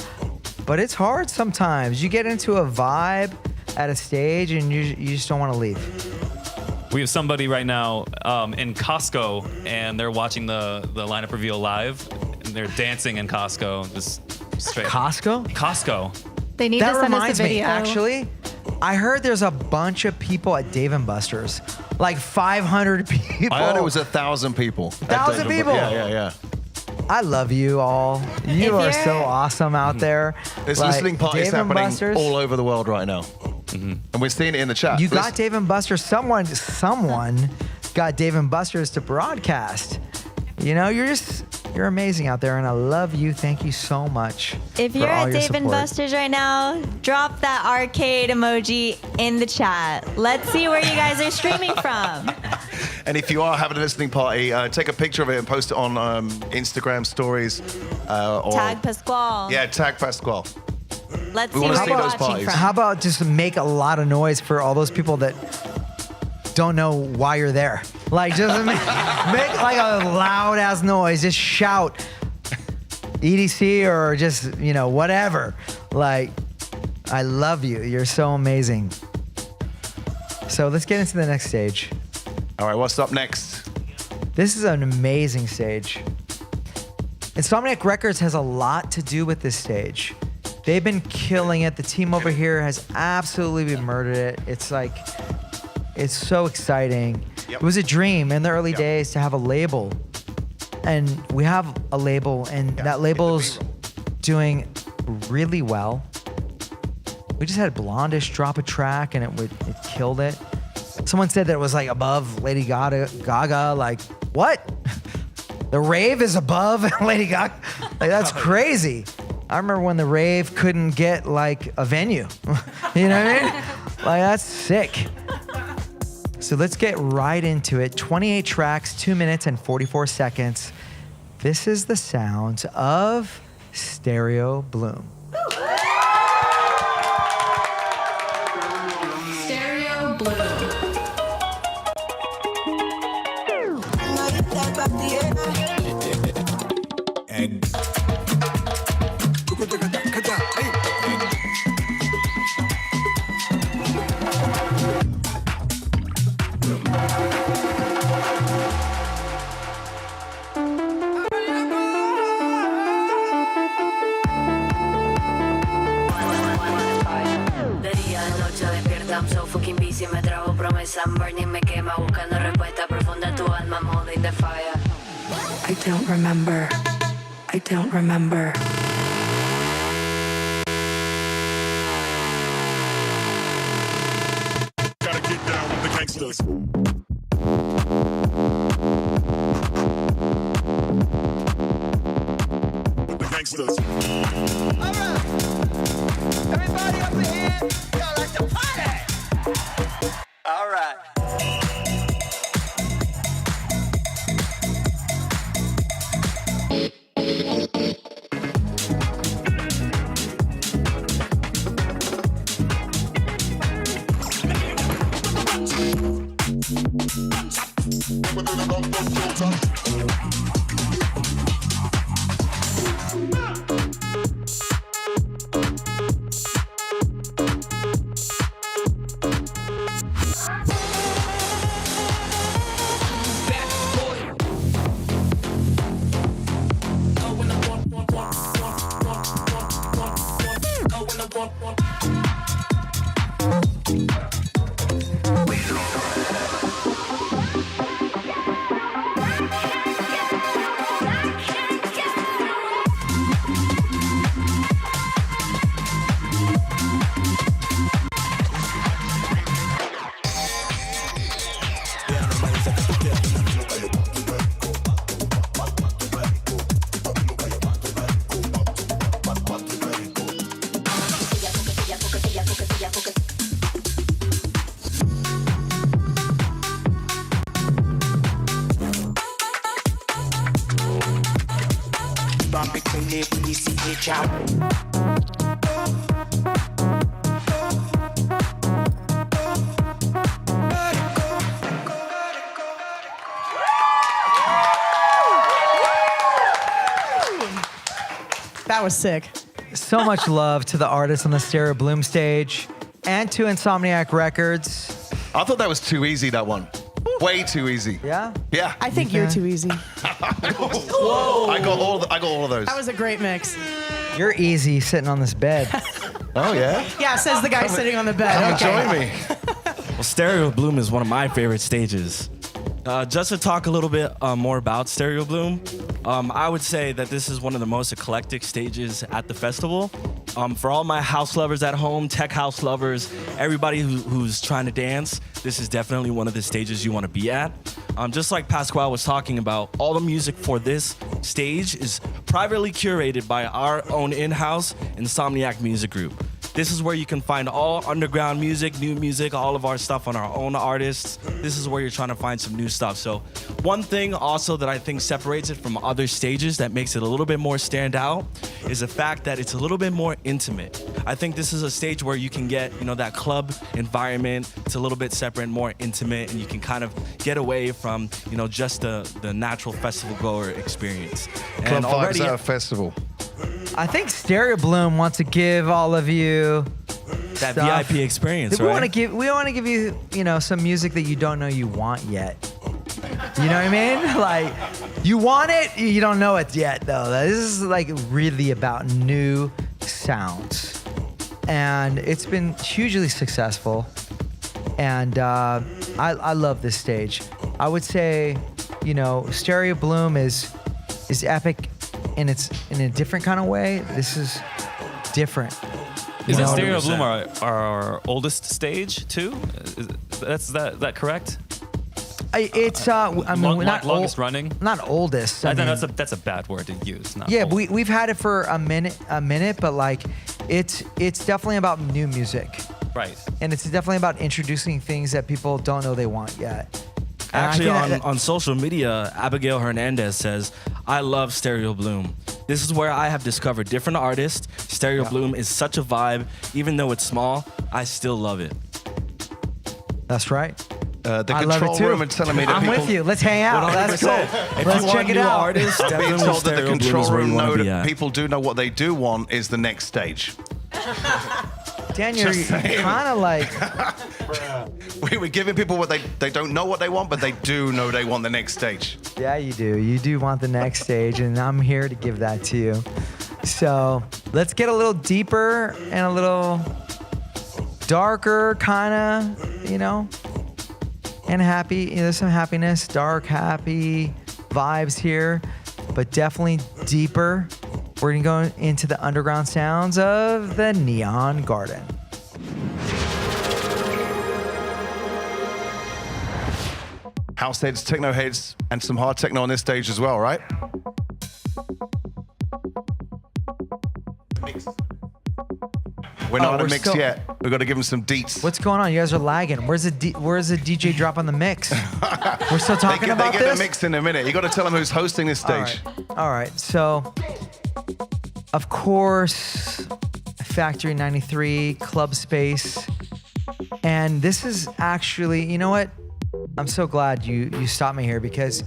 but it's hard sometimes. You get into a vibe at a stage and you just don't want to leave. We have somebody right now in Costco, and they're watching the lineup reveal live, and they're dancing in Costco. Just straight. Costco. They need That to send us a reminds me, video. actually, I heard there's a bunch of people at Dave & Buster's, like 500 people. I heard it was 1,000 people. 1,000 people? Yeah. I love you all. You are so awesome out there. There's Like, listening parties Dave & happening Buster's. all over the world right now. And we're seeing it in the chat. You got Dave & Buster's. Someone got Dave & Buster's to broadcast. You know, you're amazing out there, and I love you. Thank you so much. If for you're all at your Dave & support. Buster's right now, drop that arcade emoji in the chat. Let's see where you guys are streaming from. And if you are having a listening party, take a picture of it and post it on Instagram stories. Or Tag Pasquale. Yeah, tag Pasquale. Let's We see wanna where see you're those watching parties. from. How about just make a lot of noise for all those people that don't know why you're there? Like, just make like a loud ass noise. Just shout EDC or just, whatever. Like, I love you. You're so amazing. So let's get into the next stage. All right, what's up next? This is an amazing stage. Insomniac Records has a lot to do with this stage. They've been killing it. The team over here has absolutely murdered it. It's so exciting. It was a dream in the early days to have a label. And we have a label, and that label's doing really well. We just had Blondish drop a track, and it killed it. Someone said that it was like above Lady Gaga. Like, what? The rave is above Lady Gaga? Like, that's crazy. I remember when the rave couldn't get like a venue. You know what I mean? Like, that's sick. So let's get right into it. 28 tracks, 2 minutes and 44 seconds. This is the sound of Stereo Bloom. Stereo Bloom. I'm so fucking busy, me trago promesa, I'm burning, me quema, buscando respuesta profunda, tu alma, I'm holding the fire. I don't remember. I don't remember. Gotta get down with the gangsters. With the gangsters. Alright. Everybody up in here, y'all like to party. Alright. reach out. That was sick. So much love to the artists on the Stereo Bloom stage and to Insomniac Records. I thought that was too easy, that one. Way too easy. Yeah? Yeah. I think you're too easy. Whoa. I got all of those. That was a great mix. You're easy sitting on this bed. Oh, yeah? Yeah, says the guy sitting on the bed. Join me. Well, Stereo Bloom is one of my favorite stages. Just to talk a little bit more about Stereo Bloom, I would say that this is one of the most eclectic stages at the festival. For all my house lovers at home, tech house lovers, everybody who's trying to dance, this is definitely one of the stages you want to be at. Just like Pasquale was talking about, all the music for this stage is privately curated by our own in-house Insomniac Music Group. This is where you can find all underground music, new music, all of our stuff on our own artists. This is where you're trying to find some new stuff. So one thing also that I think separates it from other stages that makes it a little bit more stand out is the fact that it's a little bit more intimate. I think this is a stage where you can get, that club environment. It's a little bit separate and more intimate, and you can kind of get away from, just the natural festival goer experience. Club vibes at a festival. I think Stereo Bloom wants to give all of you that stuff. VIP experience, We right? want to give you, some music that you don't know you want yet. You know what I mean? Like, you want it, you don't know it yet, though. This is like really about new sounds, and it's been hugely successful. And I love this stage. I would say, Stereo Bloom is epic. And it's in a different kind of way. This is different. Isn't Stereo Bloom our oldest stage too? Is that correct? It's longest running. Not oldest. That's a bad word to use. Yeah, we've had it for a minute, but like it's definitely about new music. Right. And it's definitely about introducing things that people don't know they want yet. Actually, on social media, Abigail Hernandez says, "I love Stereo Bloom. This is where I have discovered different artists. Stereo Bloom is such a vibe. Even though it's small, I still love it." That's right. The I love it control too. room and telling me that I'm people, with you. Let's hang out. That's cool. If Let's you want check it new out. artists, I'm being definitely told that the Stereo Bloom control is where room you wanna know be that at. people do know what they do want is the next stage. Daniel, you're kind of like... We're giving people what they don't know what they want, but they do know they want the next stage. Yeah, you do. You do want the next stage, and I'm here to give that to you. So let's get a little deeper and a little darker, kind of, and happy. There's some happiness, dark, happy vibes here, but definitely deeper. We're going to go into the underground sounds of the Neon Garden. House heads, techno heads, and some hard techno on this stage as well, right? We're not in a mix yet. We've got to give them some deets. What's going on? You guys are lagging. Where's the DJ drop on the mix? We're still talking about this? They get the mix in a minute. You got to tell them who's hosting this stage. All right. So, of course, Factory 93, Club Space. And this is actually, you know what? I'm so glad you stopped me here because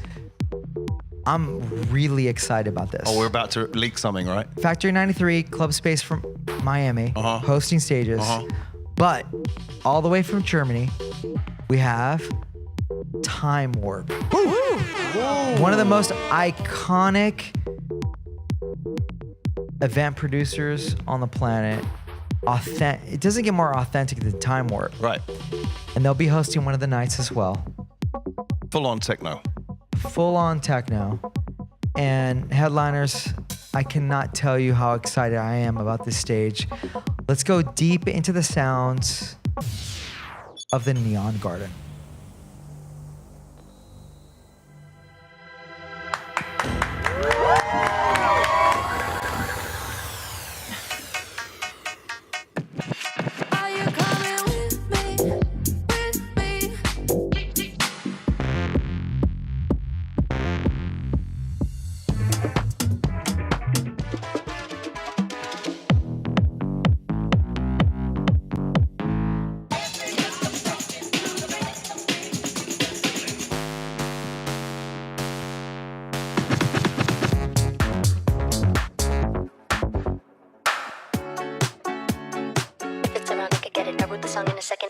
I'm really excited about this. Oh, we're about to leak something, right? Factory 93, Club Space from Miami, hosting stages. But all the way from Germany, we have Time Warp. One of the most iconic event producers on the planet. It doesn't get more authentic than Time Warp. Right. And they'll be hosting one of the nights as well. Full on techno. Full on techno. And headliners, I cannot tell you how excited I am about this stage. Let's go deep into the sounds of the Neon Garden. song in a second.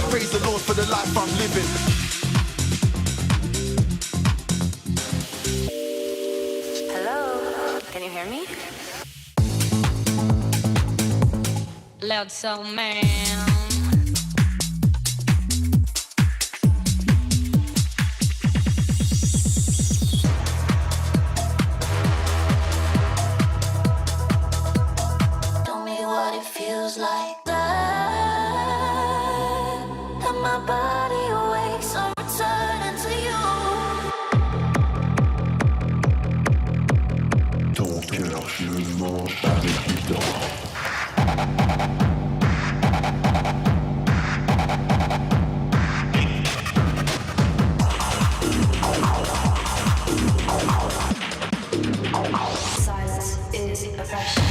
Praise the Lord for the life I'm living. Hello, can you hear me? Loud soul man. Tell me what it feels like that. And my body awakes, I'm returning to you. Ton cœur, je le mange avec du dents. Silence is oppression.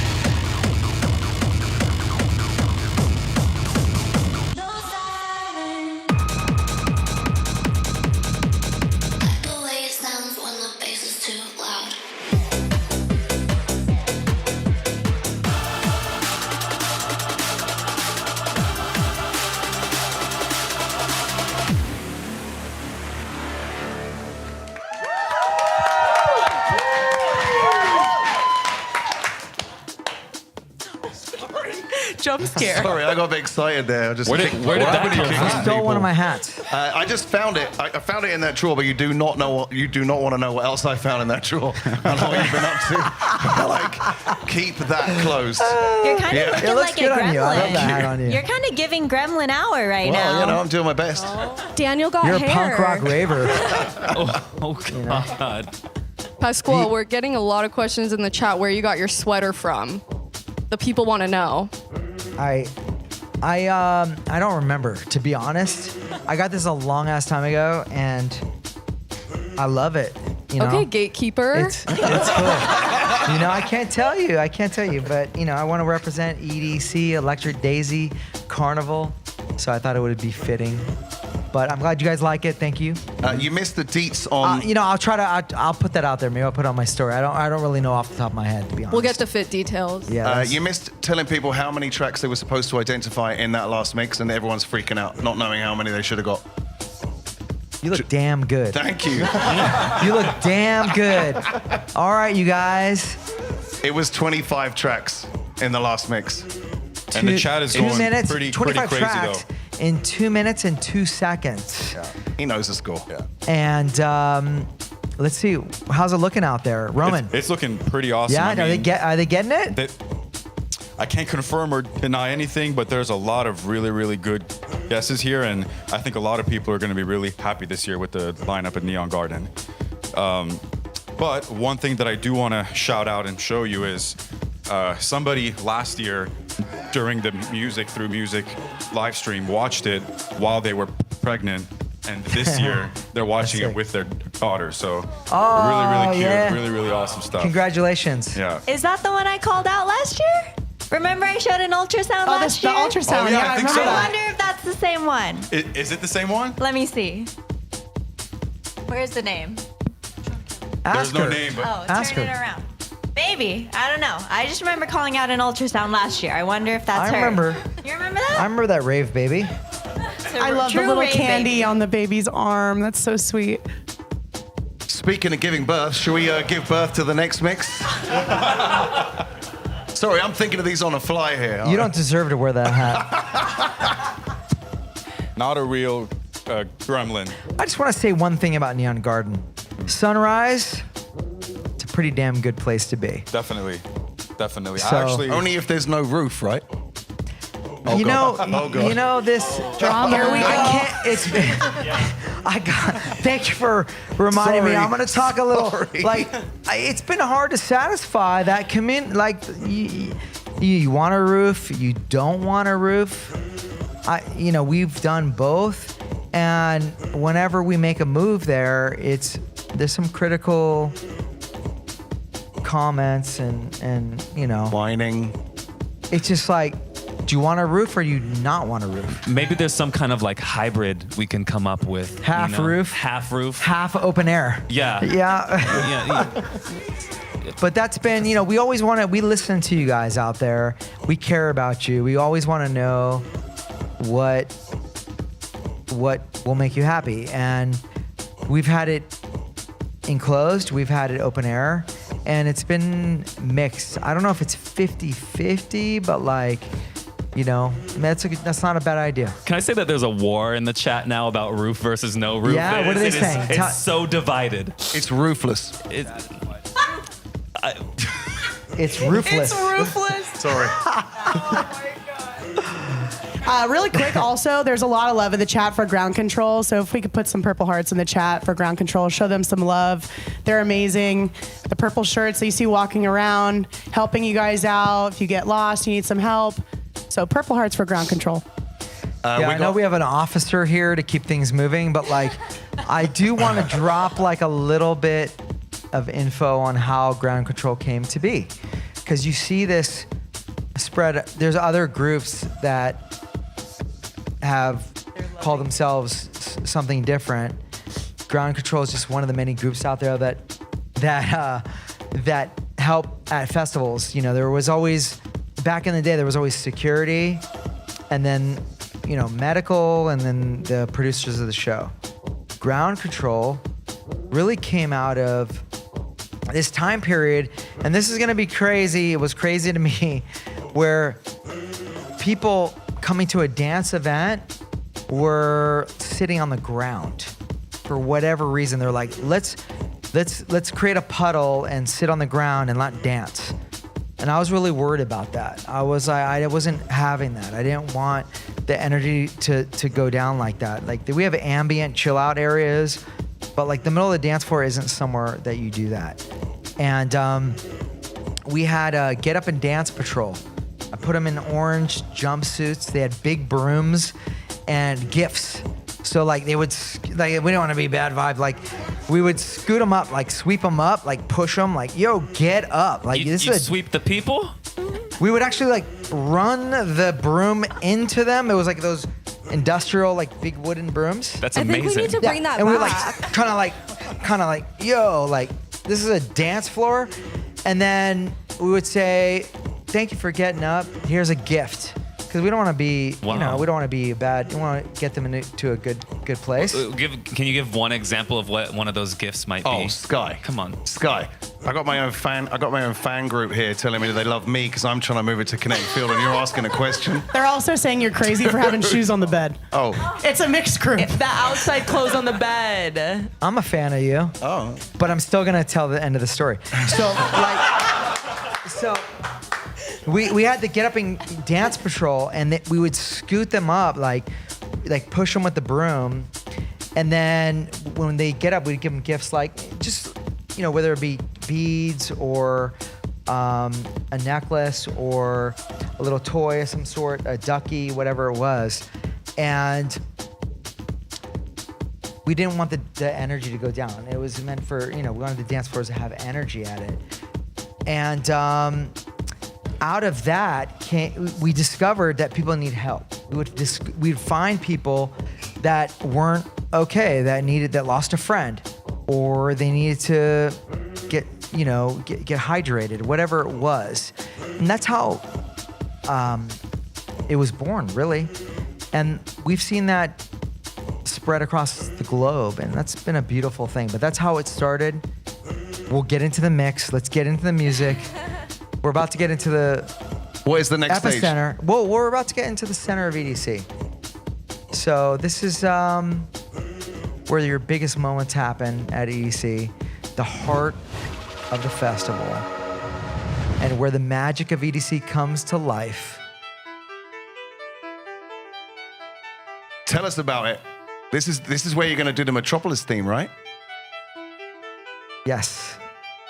The way it sounds when the bass is too loud. Jump scare. Sorry, I got a bit excited there. I just Where did that come from? You stole one of my hats. I just found it. I found it in that drawer, but you do not want to know what else I found in that drawer and what you've been up to. Like, keep that closed. You're kind of looking It looks like good a on you. I love gremlin. that hat on you. You're kind of giving gremlin hour right Well, now. you know, I'm doing my best. Daniel got You're a hair. punk rock raver. Oh God. Pasquale, we're getting a lot of questions in the chat where you got your sweater from. The people want to know. I don't remember, to be honest. I got this a long ass time ago, and I love it. You know? Okay, gatekeeper. It's cool. You know, I can't tell you, but you know, I want to represent EDC, Electric Daisy, Carnival, so I thought it would be fitting. But I'm glad you guys like it. Thank you. You missed the deets on. You know, I'll put that out there. Maybe I'll put it on my story. I don't really know off the top of my head, to be honest. We'll get the fit details. Yeah. You missed telling people how many tracks they were supposed to identify in that last mix, and everyone's freaking out, not knowing how many they should have got. You look damn good. Thank you. You look damn good. All right, you guys. It was 25 tracks in the last mix. And the chat is going pretty 25 crazy tracks though. in 2 minutes and 2 seconds. Yeah. He knows the score. Yeah. And let's see, how's it looking out there, Roman? It's looking pretty awesome. Yeah, I mean, are they getting it? I can't confirm or deny anything, but there's a lot of really, really good guesses here, and I think a lot of people are going to be really happy this year with the lineup at Neon Garden. But one thing that I do want to shout out and show you is somebody last year during the Music Through Music live stream watched it while they were pregnant, and this year they're watching it with their daughter. So really, really cute, yeah. really, really awesome stuff. Congratulations. Yeah. Is that the one I called out last year? Remember I showed an ultrasound last the year? ultrasound. Oh, yeah, I think so. I wonder if that's the same one. Is it the same one? Let me see. Where's the name? There's no name, but Oh, Ask turn it her. around. Maybe. I don't know. I just remember calling out an ultrasound last year. I wonder if that's I her. remember. You remember that? I remember that rave, baby. I love the True little rave candy baby. on the baby's arm. That's so sweet. Speaking of giving birth, shall we give birth to the next mix? Sorry, I'm thinking of these on a fly here. You don't deserve to wear that hat. not a real gremlin. I just want to say one thing about Neon Garden. Sunrise, it's a pretty damn good place to be. Definitely. So- Only if there's no roof, right? You know, God. you know this Drama. Here we go. I can't. It's. Thank you for reminding me. Sorry. I'm gonna talk a little. Sorry. It's been hard to satisfy that community. Like, you want a roof, you don't want a roof. We've done both, and whenever we make a move there, there's some critical comments and whining. It's just like, Do you want a roof or do you not want a roof? Maybe there's some kind of like hybrid we can come up with. Half roof, half roof, half open air. Yeah. Yeah. But that's been, we always we listen to you guys out there. We care about you. We always want to know what will make you happy. And we've had it enclosed, we've had it open air, and it's been mixed. I don't know if it's 50-50, but that's not a bad idea. Can I say that there's a war in the chat now about roof versus no roof? Yeah, what are they saying? It's so divided. It's roofless. It's roofless. It's roofless. Sorry. Really quick, also, there's a lot of love in the chat for ground control. So if we could put some purple hearts in the chat for ground control, show them some love. They're amazing. The purple shirts that you see walking around, helping you guys out. If you get lost, you need some help. So purple hearts for ground control. I know we have an officer here to keep things moving, but I do want to drop a little bit of info on how ground control came to be. Because you see this spread, there's other groups that have called themselves something different. Ground control is just one of the many groups out there that help at festivals. There was always, back in the day, there was always security, and then medical, and then the producers of the show. Ground control really came out of this time period, and this is gonna be crazy. It was crazy to me, where people coming to a dance event were sitting on the ground for whatever reason. They're like, let's create a puddle and sit on the ground and not dance. And I was really worried about that. I wasn't having that. I didn't want the energy to go down like that. We have ambient chill out areas, but the middle of the dance floor isn't somewhere that you do that. And we had a Get Up and Dance Patrol. I put them in orange jumpsuits. They had big brooms and gifts. So they would, we don't want to be bad vibe. We would scoot them up, sweep them up, push them, yo, get up. You sweep the people? We would actually run the broom into them. It was those industrial big wooden brooms. That's I amazing. think we need to bring that and back. we were yo, this is a dance floor. And then we would say, thank you for getting up. Here's a gift. Because we don't want to be, we don't want to be bad. We want to get them into a good place. Can you give one example of what one of those gifts might be? Oh, Sky. Come on. Sky. I got my own fan group here telling me that they love me because I'm trying to move it to Kinetic Field, and you're asking a question. They're also saying you're crazy for having shoes on the bed. Oh. It's a mixed group. The outside clothes on the bed. I'm a fan of you. Oh. But I'm still going to tell the end of the story. So, we had the Get Up and Dance Patrol, and we would scoot them up, push them with the broom. And then when they get up, we'd give them gifts whether it be beads or a necklace or a little toy of some sort, a ducky, whatever it was. And we didn't want the energy to go down. It was meant for, we wanted the dance floors to have energy at it. And out of that, we discovered that people need help. We'd find people that weren't okay, that lost a friend, or they needed to get hydrated, whatever it was. And that's how it was born, really. And we've seen that spread across the globe, and that's been a beautiful thing. But that's how it started. We'll get into the mix. Let's get into the music. We're about to get into the What is the next epicenter. stage? Well, we're about to get into the center of EDC. So this is where your biggest moments happen at EDC, the heart of the festival, and where the magic of EDC comes to life. Tell us about it. This is where you're going to do the Metropolis theme, right? Yes.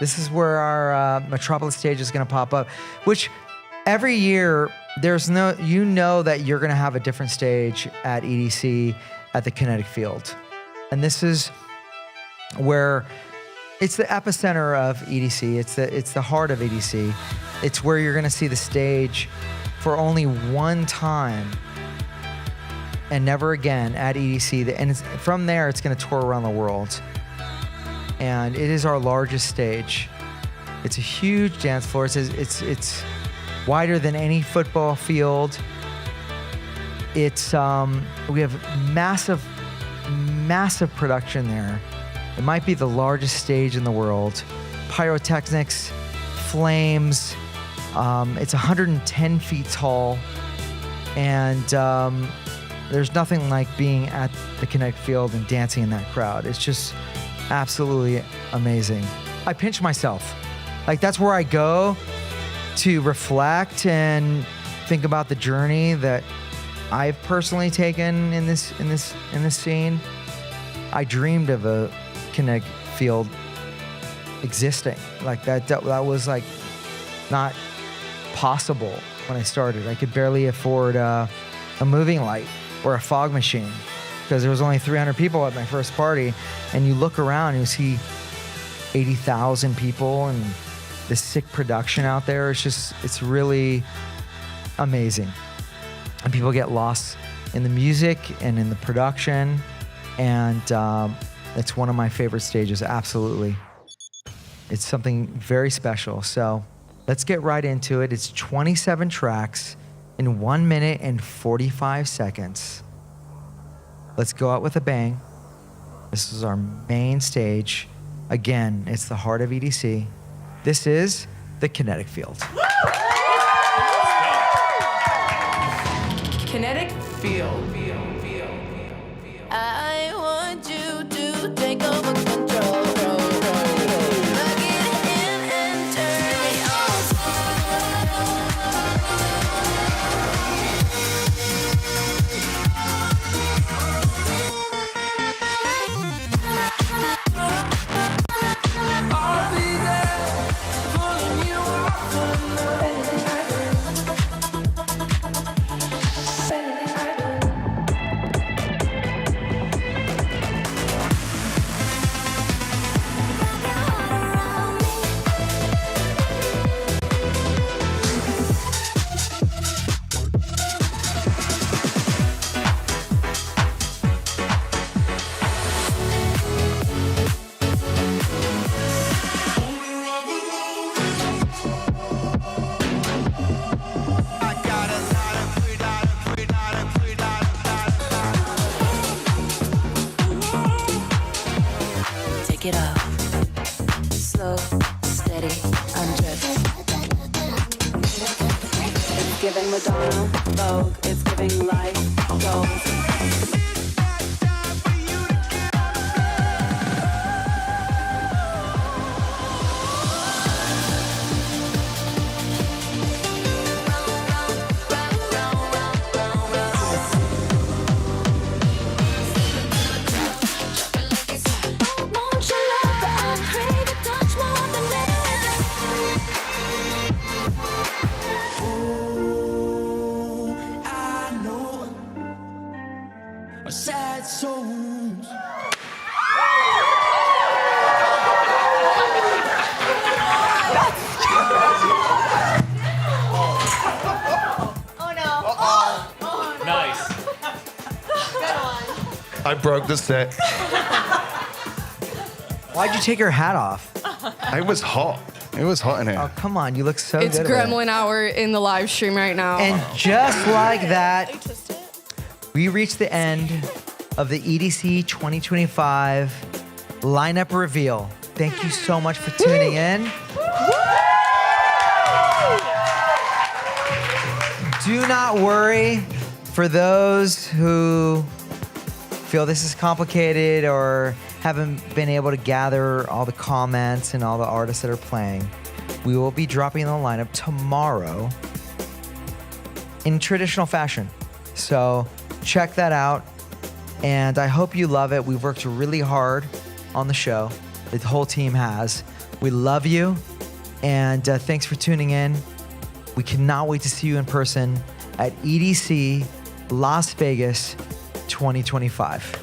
This is where our Metropolis stage is going to pop up, which every year you know that you're going to have a different stage at EDC at the Kinetic Field. And this is where it's the epicenter of EDC. It's the heart of EDC. It's where you're going to see the stage for only one time and never again at EDC. And from there, it's going to tour around the world. And it is our largest stage. It's a huge dance floor. It's wider than any football field. It's we have massive production there. It might be the largest stage in the world. Pyrotechnics, flames. It's 110 feet tall, and there's nothing like being at the Kinetic Field and dancing in that crowd. It's just absolutely amazing. I pinch myself. Like, that's where I go to reflect and think about the journey that I've personally taken in this scene. I dreamed of a Kinetic Field existing. Like that was like not possible when I started. I could barely afford a moving light or a fog machine because there was only 300 people at my first party. And you look around and you see 80,000 people and the sick production out there. It's really amazing. And people get lost in the music and in the production. And it's one of my favorite stages, absolutely. It's something very special. So let's get right into it. It's 27 tracks in 1 minute and 45 seconds. Let's go out with a bang. This is our main stage. Again, it's the heart of EDC. This is the Kinetic Field. Kinetic Field. I want you to take over control. Plug it in and turn me I'll be there, pulling you off the night. Take it off, slow, steady, undress. It's giving Madonna, Vogue, it's giving life, gold. Sad souls. Oh no. Nice. I broke the set. Why'd you take your hat off? It was hot. It was hot in here. Oh, come on. You look so It's good. at it. Gremlin Hour in the live stream right now. And just like that, we reached the end of the EDC 2025 lineup reveal. Thank you so much for tuning in. Do not worry for those who feel this is complicated or haven't been able to gather all the comments and all the artists that are playing. We will be dropping the lineup tomorrow in traditional fashion. So check that out. And I hope you love it. We've worked really hard on the show. The whole team has. We love you. And thanks for tuning in. We cannot wait to see you in person at EDC Las Vegas 2025.